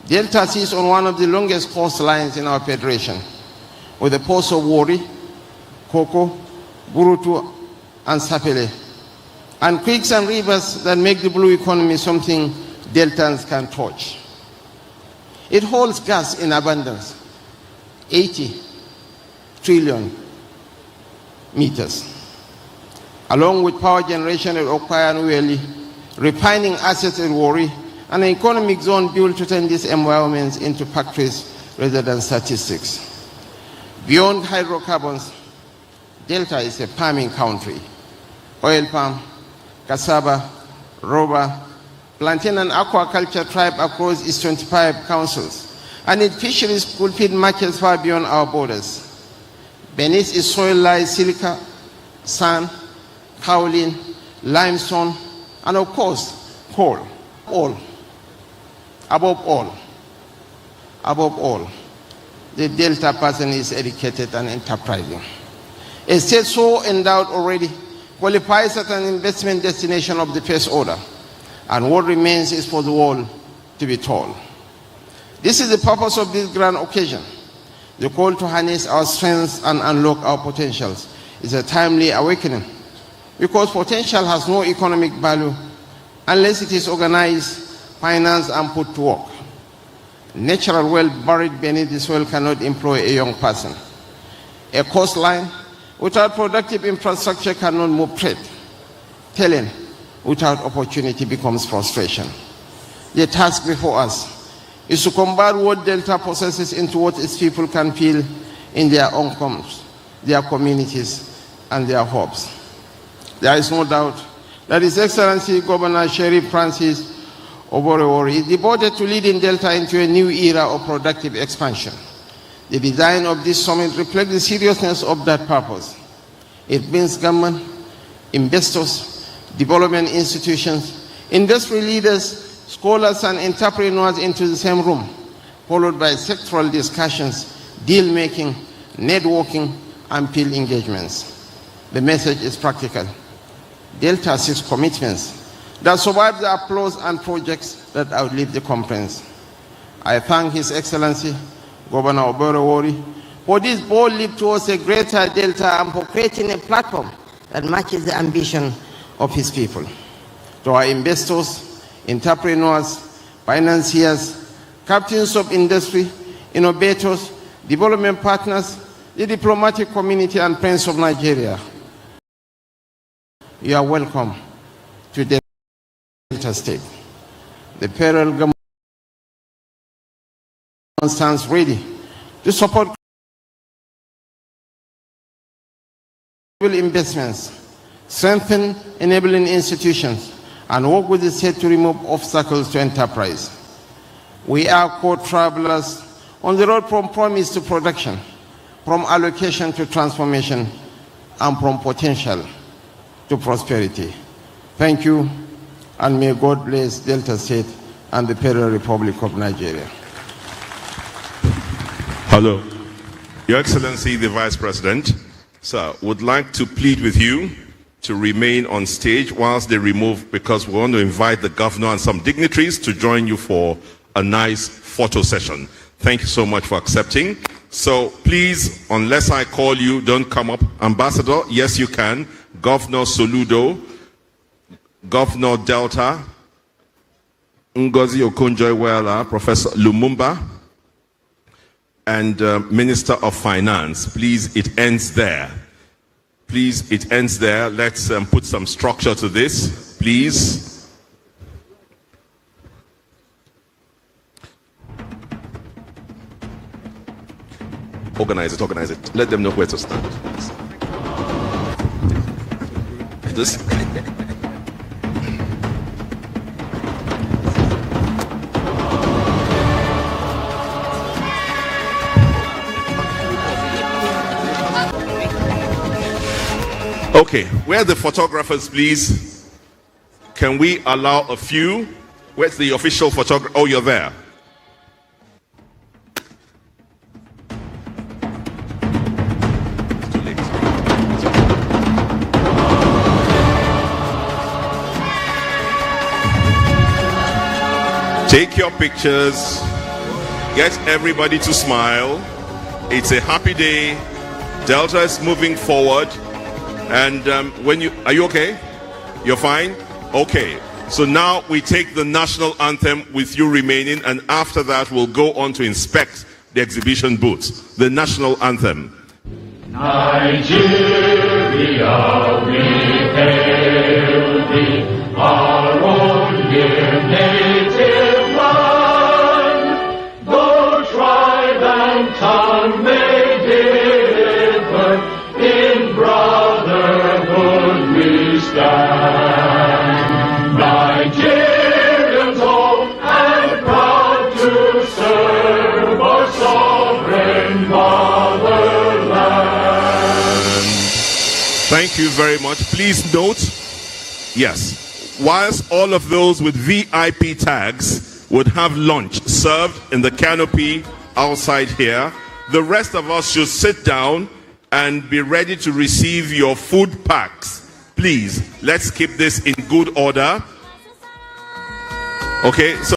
Delta sits on one of the longest coastlines in our federation, with the ports of Warri, Koko, Burutu, and Sapele, and creeks and rivers that make the blue economy something Deltans can touch. It holds gas in abundance, 80 trillion meters, along with power generation at Okpa and Ueli, refining assets at Warri, and an economic zone built to turn these environments into factories rather than statistics. Beyond hydrocarbons, Delta is a farming country. Oil palm, cassava, rubber, plantain and aquaculture thrive across its 25 councils, and its fisheries could feed markets far beyond our borders. Beneath its soil lies silica, sand, kaolin, limestone, and of course, coal. Above all, the Delta person is educated and enterprising. A state so endowed already qualifies as an investment destination of the first order, and what remains is for the world to be told. This is the purpose of this grand occasion. The call to harness our strengths and unlock our potentials is a timely awakening, because potential has no economic value unless it is organized, financed, and put to work. Natural wealth buried beneath the soil cannot employ a young person. A coastline without productive infrastructure cannot move trade. Talent without opportunity becomes frustration. The task before us is to convert what Delta possesses into what its people can feel in their own homes, their communities, and their hopes. There is no doubt that His Excellency Governor Sheriff Francis Oborewori is devoted to leading Delta into a new era of productive expansion. The design of this summit reflects the seriousness of that purpose. It brings government, investors, development institutions, industry leaders, scholars, and entrepreneurs into the same room, followed by sectoral discussions, deal-making, networking, and field engagements. The message is practical. Delta seeks commitments that survive the applause and projects that outlive the conference. I thank His Excellency Governor Oborewori for this bold leap towards a greater Delta and for creating a platform that matches the ambition of his people. To our investors, entrepreneurs, financiers, captains of industry, innovators, development partners, the diplomatic community, and friends of Nigeria, you are welcome to Delta State. The federal government stands ready to support investments, strengthen enabling institutions, and work with the state to remove obstacles to enterprise. We are co-travelers on the road from promise to production, from allocation to transformation, and from potential to prosperity. Thank you, and may God bless Delta State and the Federal Republic of Nigeria. Hello. Your Excellency, the Vice President, sir, would like to plead with you to remain on stage whilst they remove, because we want to invite the governor and some dignitaries to join you for a nice photo session. Thank you so much for accepting. So please, unless I call you, don't come up. Ambassador, yes you can. Governor Soludo, Governor Delta, Ngozi Okonjo-Iweala, Professor Lumumba, and Minister of Finance. Please, it ends there. Please, it ends there. Let's put some structure to this, please. Organize it. Let them know where to stand. This. Okay, where are the photographers, please? Can we allow a few? Where's the official photographer? Oh, you're there. Take your pictures. Get everybody to smile. It's a happy day. Delta is moving forward. And are you okay? You're fine? Okay. So now we take the national anthem with you remaining, and after that we'll go on to inspect the exhibition booths. The national anthem. Nigeria, we hail thee, our own dear native land. Though tribe and tongue may differ, in brotherhood we stand. Nigerians old and proud to serve our sovereign motherland. Thank you very much. Please note, yes, whilst all of those with VIP tags would have lunch served in the canopy outside here, the rest of us should sit down and be ready to receive your food packs. Please, let's keep this in good order. Okay, so